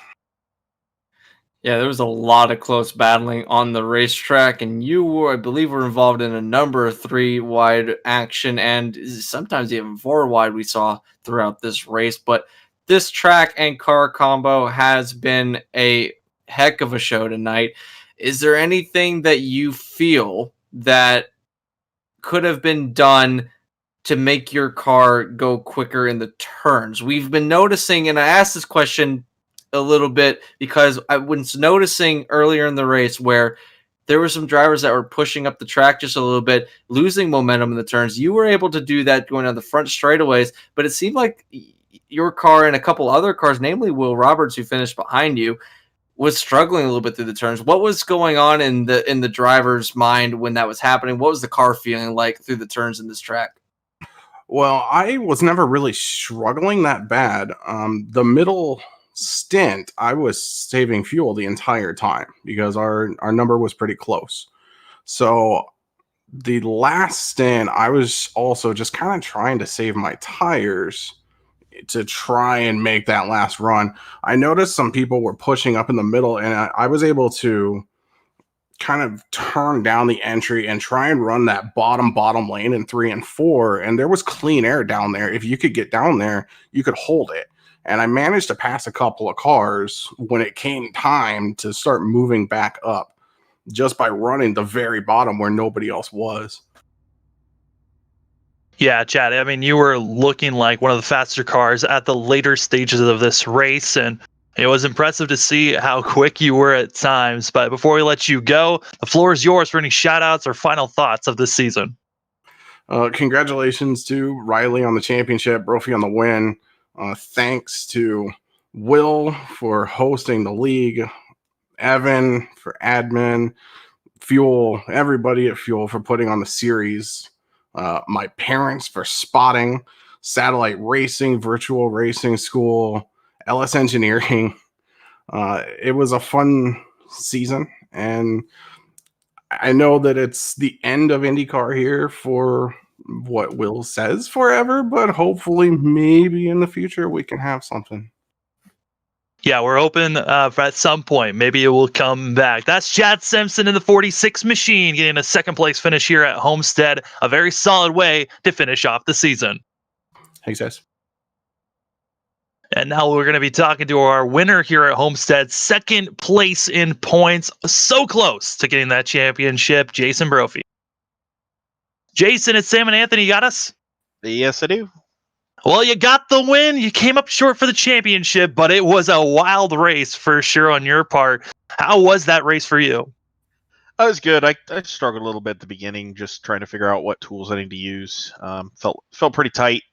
Yeah, there was a lot of close battling on the racetrack, and you were, I believe, were involved in a number of 3-wide action and sometimes even 4-wide we saw throughout this race. But this track and car combo has been a heck of a show tonight. Is there anything that you feel that could have been done to make your car go quicker in the turns? We've been noticing, and I asked this question a little bit because I was noticing earlier in the race where there were some drivers that were pushing up the track just a little bit, losing momentum in the turns. You were able to do that going on the front straightaways, but it seemed like your car and a couple other cars, namely Will Roberts, who finished behind you, was struggling a little bit through the turns. What was going on in the driver's mind when that was happening? What was the car feeling like through the turns in this track? Well, I was never really struggling that bad. The middle stint, I was saving fuel the entire time because our number was pretty close. So the last stint, I was also just kind of trying to save my tires to try and make that last run. I noticed some people were pushing up in the middle, and I was able to kind of turn down the entry and try and run that bottom lane in 3 and 4. And there was clean air down there. If you could get down there, you could hold it. And I managed to pass a couple of cars when it came time to start moving back up just by running the very bottom where nobody else was. Yeah, Chad, I mean, you were looking like one of the faster cars at the later stages of this race, and it was impressive to see how quick you were at times. But before we let you go, the floor is yours for any shout-outs or final thoughts of this season. Congratulations to Riley on the championship, Brophy on the win. Thanks to Will for hosting the league, Evan for admin, Fuel, everybody at Fuel for putting on the series, my parents for spotting, Satellite Racing, Virtual Racing School, LS Engineering. It was a fun season, and I know that it's the end of IndyCar here for what Will says forever, but hopefully maybe in the future we can have something. Yeah, we're hoping for at some point maybe it will come back. That's Chad Simpson in the 46 machine getting a second place finish here at Homestead. A very solid way to finish off the season. Thanks, guys. And now we're going to be talking to our winner here at Homestead, second place in points, so close to getting that championship, Jason Brophy. Jason, it's Sam and Anthony. You got us? Yes, I do. Well, you got the win. You came up short for the championship, but it was a wild race for sure on your part. How was that race for you? That was good. I struggled a little bit at the beginning, just trying to figure out what tools I need to use. Felt pretty tight,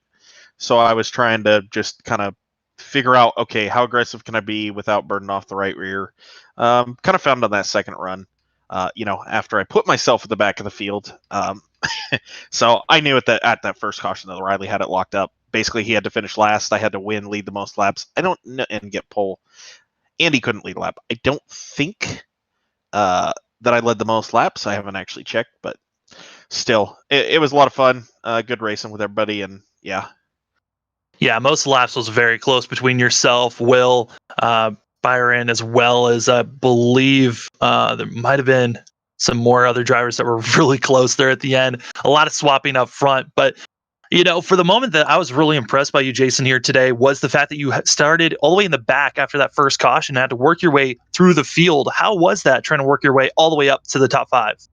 so I was trying to just kind of figure out, okay, how aggressive can I be without burning off the right rear? Kind of found on that second run, after I put myself at the back of the field. So I knew at that first caution that Riley had it locked up. Basically, he had to finish last. I had to win, lead the most laps. I don't know, and get pole. Andy couldn't lead a lap. I don't think that I led the most laps. I haven't actually checked, but still, it was a lot of fun. Good racing with everybody, and yeah. Yeah, most laps was very close between yourself, Will, Byron, as well as I believe there might have been some more other drivers that were really close there at the end. A lot of swapping up front, but for the moment that I was really impressed by you, Jason, here today was the fact that you started all the way in the back after that first caution and had to work your way through the field. How was that, trying to work your way all the way up to the top 5?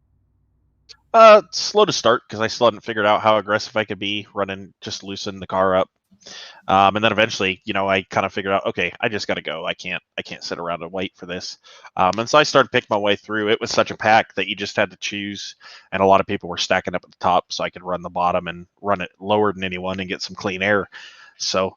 Slow to start because I still hadn't figured out how aggressive I could be running, just loosen the car up. And then eventually, I kind of figured out, okay, I just got to go. I can't sit around and wait for this. And so I started picking my way through. It was such a pack that you just had to choose. And a lot of people were stacking up at the top, so I could run the bottom and run it lower than anyone and get some clean air. So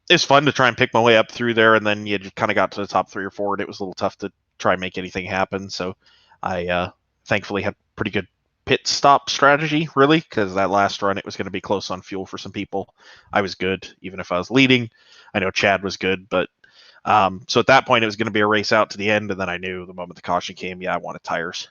it's fun to try and pick my way up through there. And then you just kind of got to the top 3 or 4, and it was a little tough to try and make anything happen. So I thankfully had pretty good pit stop strategy, really, because that last run it was going to be close on fuel for some people. I was good even if I was leading. I know Chad was good, but so at that point it was going to be a race out to the end, and then I knew the moment the caution came, I wanted tires.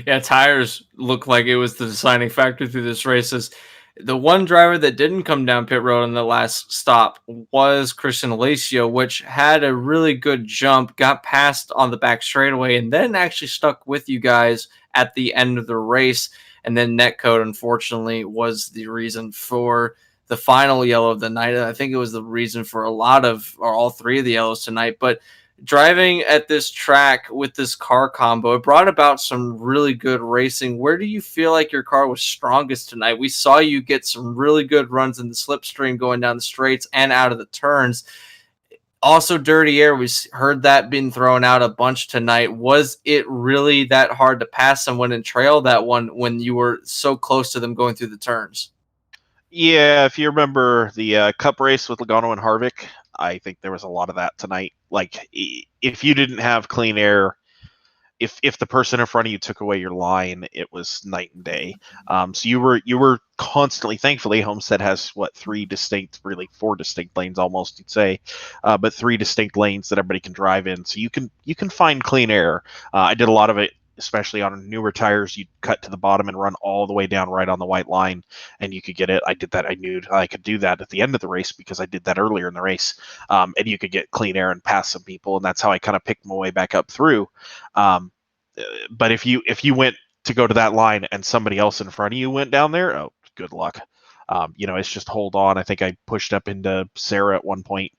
Yeah, tires looked like it was the deciding factor through this race. The one driver that didn't come down pit road in the last stop was Christian Alessio, which had a really good jump, got past on the back straightaway, and then actually stuck with you guys at the end of the race. And then netcode, unfortunately, was the reason for the final yellow of the night. I think it was the reason for all 3 of the yellows tonight. But driving at this track with this car combo, it brought about some really good racing. Where do you feel like your car was strongest tonight? We saw you get some really good runs in the slipstream going down the straights and out of the turns. Also, dirty air, we heard that being thrown out a bunch tonight. Was it really that hard to pass someone and trail that one when you were so close to them going through the turns? Yeah, if you remember the Cup race with Logano and Harvick, I think there was a lot of that tonight. Like, if you didn't have clean air, if the person in front of you took away your line, it was night and day. So you were constantly. Thankfully, Homestead has really four distinct lanes, almost you'd say, but 3 distinct lanes that everybody can drive in. So you can find clean air. I did a lot of it, especially on newer tires. You'd cut to the bottom and run all the way down right on the white line, and you could get it. I did that. I knew I could do that at the end of the race because I did that earlier in the race, and you could get clean air and pass some people, and that's how I kind of picked my way back up through. But if you went to go to that line and somebody else in front of you went down there, oh, good luck. It's just hold on. I think I pushed up into Sarah at one point.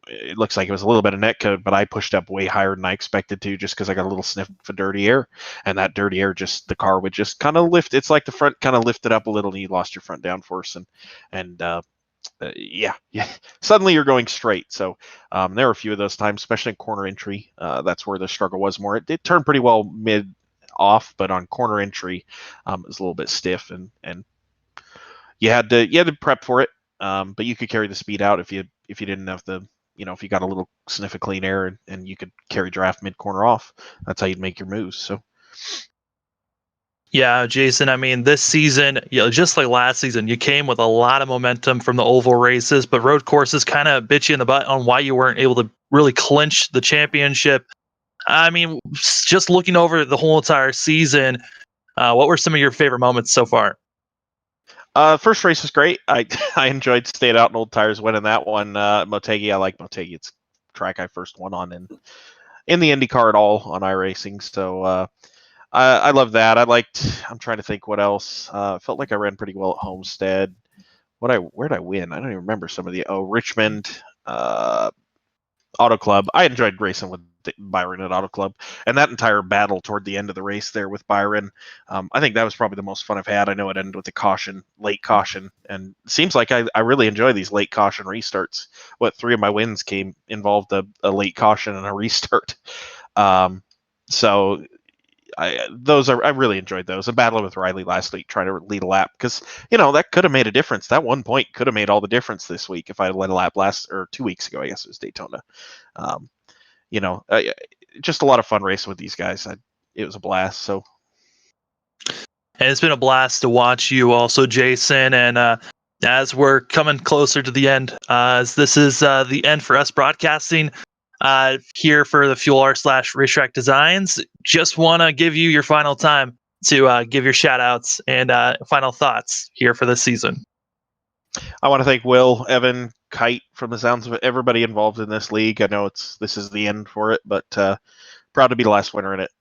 It looks like it was a little bit of net code, but I pushed up way higher than I expected to just because I got a little sniff of dirty air, and that dirty air the car would just kind of lift. It's like the front kind of lifted up a little and you lost your front downforce, and yeah, suddenly you're going straight. So there were a few of those times, especially in corner entry. That's where the struggle was more. It did turn pretty well mid off, but on corner entry, it was a little bit stiff, and you had to prep for it. But you could carry the speed out if you didn't have if you got a little sniff of clean air and you could carry draft mid corner off. That's how you'd make your moves. So. Yeah, Jason, I mean, this season, just like last season, you came with a lot of momentum from the oval races, but road courses kind of bit you in the butt on why you weren't able to really clinch the championship. I mean, just looking over the whole entire season, what were some of your favorite moments so far? First race was great. I enjoyed staying out in old tires, winning that one. Motegi, I like Motegi. It's a track I first won on in the IndyCar at all on iRacing. So I love that. I'm trying to think what else. Felt like I ran pretty well at Homestead. Where did I win? I don't even remember some of the Richmond Auto Club. I enjoyed racing with Byron at Auto Club, and that entire battle toward the end of the race there with Byron. I think that was probably the most fun I've had. I know it ended with a late caution, and it seems like I really enjoy these late caution restarts. 3 of my wins involved a late caution and a restart. So I really enjoyed those. A battle with Riley last week, trying to lead a lap, because that could have made a difference. That 1 point could have made all the difference this week if I led a lap 2 weeks ago. I guess it was Daytona. Just a lot of fun racing with these guys. It was a blast. So, and it's been a blast to watch you also, Jason. And as we're coming closer to the end, as this is the end for us broadcasting here for the Fuel R/RaceTrackDesigns, just want to give you your final time to give your shout outs and final thoughts here for this season. I want to thank Will, Evan, Kite, from the sounds of it, everybody involved in this league. I know this is the end for it, but proud to be the last winner in it.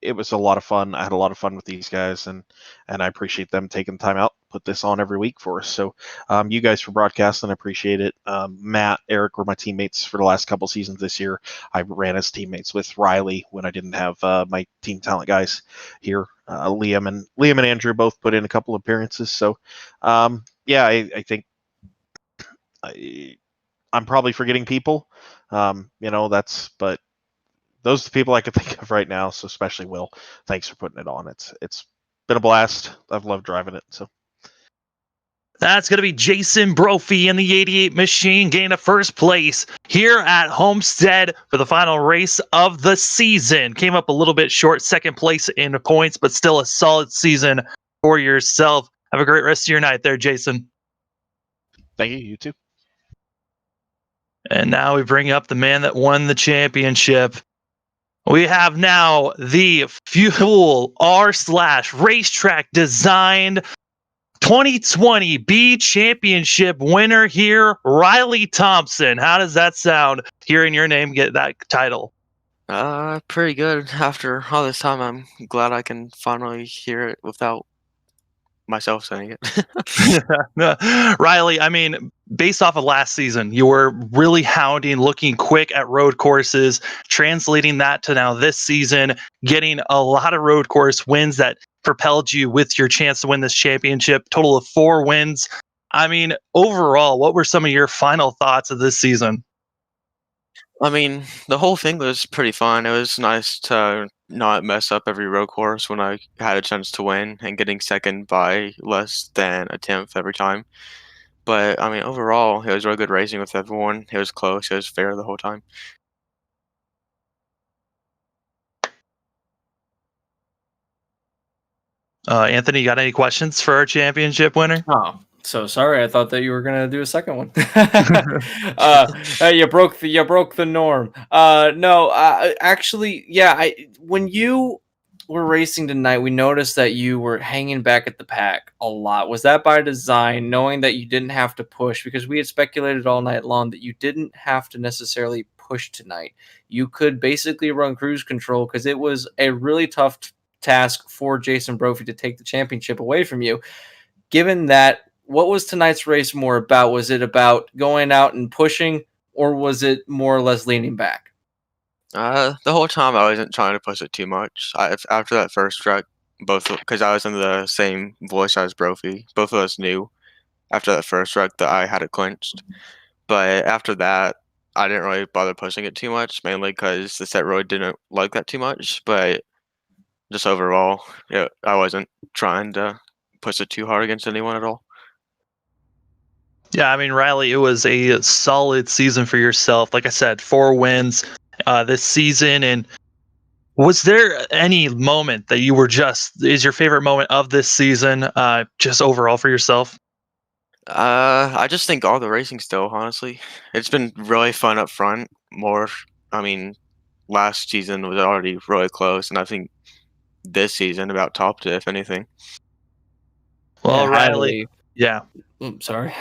It was a lot of fun. I had a lot of fun with these guys, and I appreciate them taking the time out, put this on every week for us. So you guys for broadcasting, I appreciate it. Matt, Eric were my teammates for the last couple seasons this year. I ran as teammates with Riley when I didn't have my team talent guys here. Liam and Andrew both put in a couple appearances. So yeah, I think I'm probably forgetting people. But those are the people I can think of right now. So especially Will, thanks for putting it on. It's been a blast. I've loved driving it. So that's going to be Jason Brophy in the 88 machine, getting a first place here at Homestead for the final race of the season. Came up a little bit short, second place in points, but still a solid season for yourself. Have a great rest of your night there, Jason. Thank you. You too. And now we bring up the man that won the championship. We have now the Fuel R/Racetrack Designed 2020 B Championship winner here, Riley Thompson. How does that sound, hearing your name get that title? Pretty good. After all this time, I'm glad I can finally hear it without myself saying it. Riley, I mean, based off of last season, you were really hounding, looking quick at road courses, translating that to now this season, getting a lot of road course wins that propelled you with your chance to win this championship. Total of 4 wins. I mean, overall, what were some of your final thoughts of this season? I mean, the whole thing was pretty fun. It was nice to not mess up every road course when I had a chance to win and getting second by less than a tenth every time. But I mean, overall, it was really good racing with everyone. It was close. It was fair the whole time. Anthony, you got any questions for our championship winner? Oh, so sorry. I thought that you were gonna do a second one. You broke the norm. No, actually, yeah. When you were racing tonight, we noticed that you were hanging back at the pack a lot. Was that by design, knowing that you didn't have to push? Because we had speculated all night long that you didn't have to necessarily push tonight. You could basically run cruise control because it was a really tough task for Jason Brophy to take the championship away from you. Given that, what was tonight's race more about? Was it about going out and pushing, or was it more or less leaning back? The whole time I wasn't trying to push it too much. After that first track, both because I was in the same voice as Brophy, both of us knew after that first track that I had it clinched. But after that, I didn't really bother pushing it too much, mainly because the set road didn't like that too much. But just overall, yeah, I wasn't trying to push it too hard against anyone at all. Yeah, I mean, Riley, it was a solid season for yourself. Like I said, 4 wins this season. And was there any moment that you were is your favorite moment of this season, just overall for yourself? I just think all the racing still, honestly. It's been really fun up front. I mean, last season was already really close, and I think this season about topped it, if anything. Well, Yeah, Riley, yeah. Oops, sorry.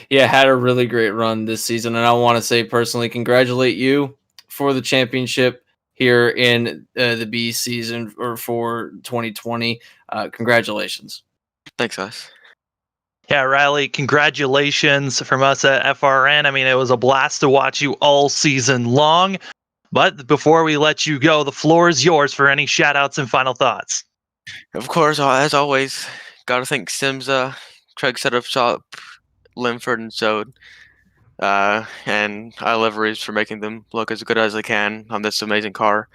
Yeah, had a really great run this season, and I want to say personally, congratulate you for the championship here in the B season or for 2020. Congratulations. Thanks, guys. Yeah, Riley, congratulations from us at FRN. I mean, it was a blast to watch you all season long. But before we let you go, the floor is yours for any shout outs and final thoughts. Of course, as always, gotta thank Simza, Craig Setup Shop, Linford, and Sode. And I liveries for making them look as good as they can on this amazing car.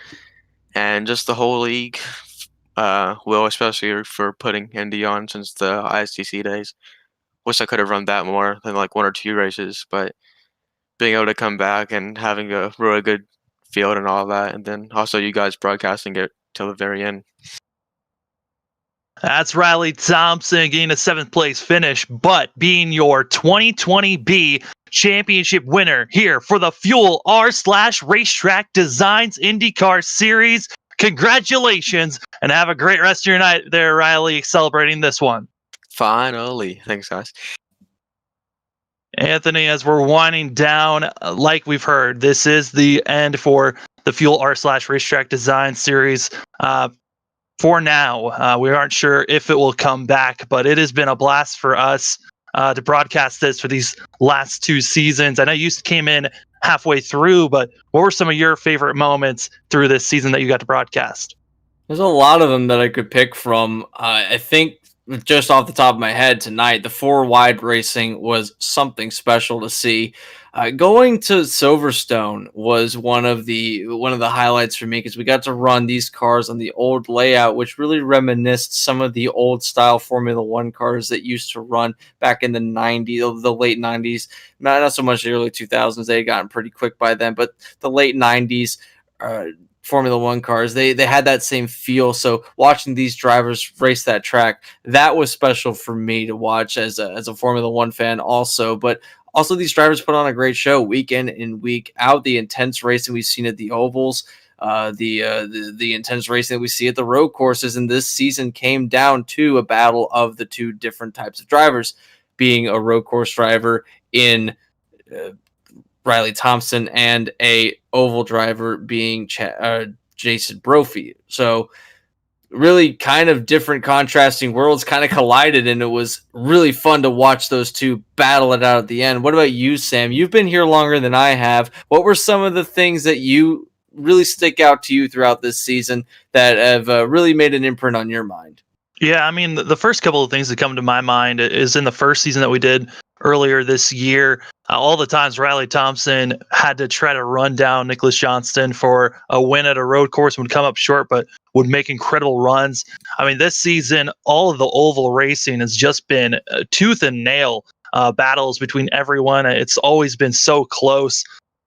And just the whole league, Will, especially for putting Indy on since the ISTC days. Wish I could have run that more than like 1 or 2 races, but being able to come back and having a really good field and all that, and then also you guys broadcasting it till the very end. That's Riley Thompson getting a 7th place finish, but being your 2020 B championship winner here for the Fuel R/RaceTrackDesigns IndyCar Series. Congratulations, and have a great rest of your night there, Riley, celebrating this one. Finally. Thanks, guys. Anthony, as we're winding down, like we've heard, this is the end for the Fuel R/RaceTrackDesign series. For now, we aren't sure if it will come back, but it has been a blast for us to broadcast this for these last 2 seasons. I know you came in halfway through, but what were some of your favorite moments through this season that you got to broadcast? There's a lot of them that I could pick from. I think just off the top of my head tonight, the 4 wide racing was something special to see. Going to Silverstone was one of the highlights for me because we got to run these cars on the old layout, which really reminisced some of the old style Formula One cars that used to run back in the 90s, the late 90s. Not so much the early 2000s; they had gotten pretty quick by then, but the late 90s. Formula One cars, they had that same feel. So watching these drivers race that track, that was special for me to watch as a Formula One fan also. But also these drivers put on a great show week in and week out. The intense racing we've seen at the ovals, the intense racing that we see at the road courses, and this season came down to a battle of the 2 different types of drivers, being a road course driver in Riley Thompson and a oval driver being Jason Brophy. So really kind of different contrasting worlds kind of collided, and it was really fun to watch those two battle it out at the end. What about you, Sam? You've been here longer than I have. What were some of the things that you really stick out to you throughout this season that have really made an imprint on your mind? Yeah, I mean, the first couple of things that come to my mind is in the first season that we did earlier this year. All the times Riley Thompson had to try to run down Nicholas Johnston for a win at a road course, would come up short, but would make incredible runs. I mean, this season, all of the oval racing has just been tooth and nail battles between everyone. It's always been so close.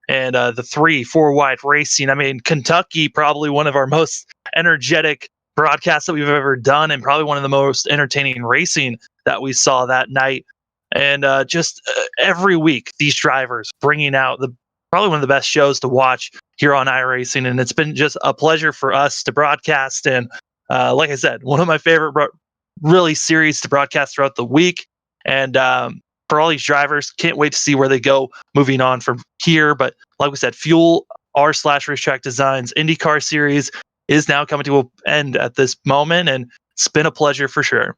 And the 3-4 wide racing, I mean, Kentucky, probably one of our most energetic broadcasts that we've ever done, and probably one of the most entertaining racing that we saw that night. And just every week, these drivers bringing out probably one of the best shows to watch here on iRacing, and it's been just a pleasure for us to broadcast. And like I said, one of my favorite really series to broadcast throughout the week. And for all these drivers, can't wait to see where they go moving on from here. But like we said, Fuel r/RaceTrackDesigns IndyCar series is now coming to an end at this moment, and it's been a pleasure for sure.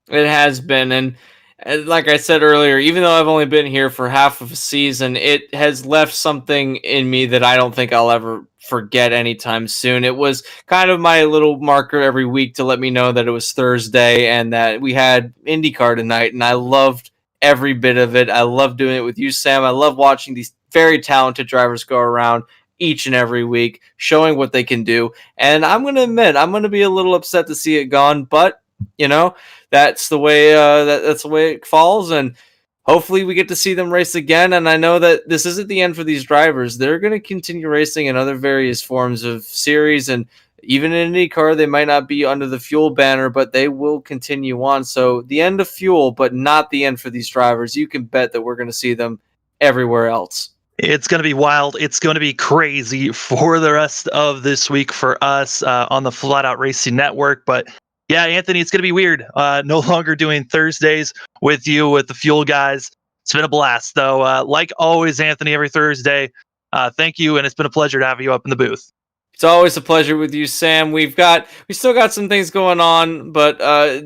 It has been, and like I said earlier, even though I've only been here for half of a season, it has left something in me that I don't think I'll ever forget anytime soon. It was kind of my little marker every week to let me know that it was Thursday and that we had IndyCar tonight, and I loved every bit of it. I love doing it with you, Sam. I love watching these very talented drivers go around each and every week, showing what they can do. And I'm going to admit, I'm going to be a little upset to see it gone, but you know, that's the way that's the way it falls, and hopefully we get to see them race again. And I know that this isn't the end for these drivers. They're going to continue racing in other various forms of series, and even in IndyCar, they might not be under the Fuel banner, but they will continue on. So the end of Fuel, but not the end for these drivers. You can bet that we're going to see them everywhere else. It's going to be wild. It's going to be crazy for the rest of this week for us on the Flatout Racing Network. But yeah, Anthony, it's going to be weird. No longer doing Thursdays with you, with the Fuel guys. It's been a blast, though. Like always, Anthony, every Thursday. Thank you, and it's been a pleasure to have you up in the booth. It's always a pleasure with you, Sam. We still got some things going on, but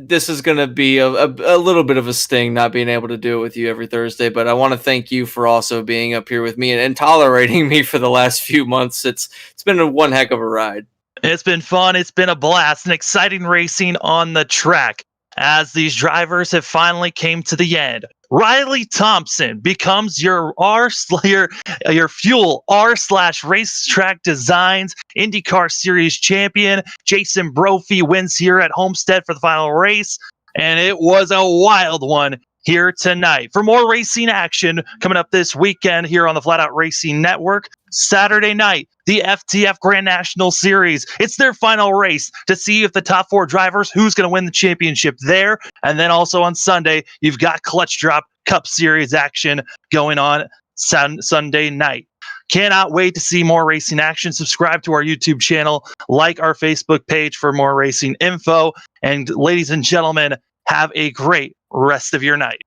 this is going to be a little bit of a sting not being able to do it with you every Thursday. But I want to thank you for also being up here with me and tolerating me for the last few months. It's been one heck of a ride. It's been fun. It's been a blast and exciting racing on the track as these drivers have finally came to the end. Riley Thompson becomes your Fuel r/RaceTrackDesigns IndyCar Series champion. Jason Brophy wins here at Homestead for the final race, and it was a wild one here tonight. For more racing action coming up this weekend here on the Flatout Racing Network, Saturday night, the FTF Grand National Series. It's their final race to see if the top four drivers, who's going to win the championship there. And then also on Sunday, you've got Clutch Drop Cup Series action going on Sunday night. Cannot wait to see more racing action. Subscribe to our YouTube channel, like our Facebook page for more racing info. And ladies and gentlemen, have a great rest of your night.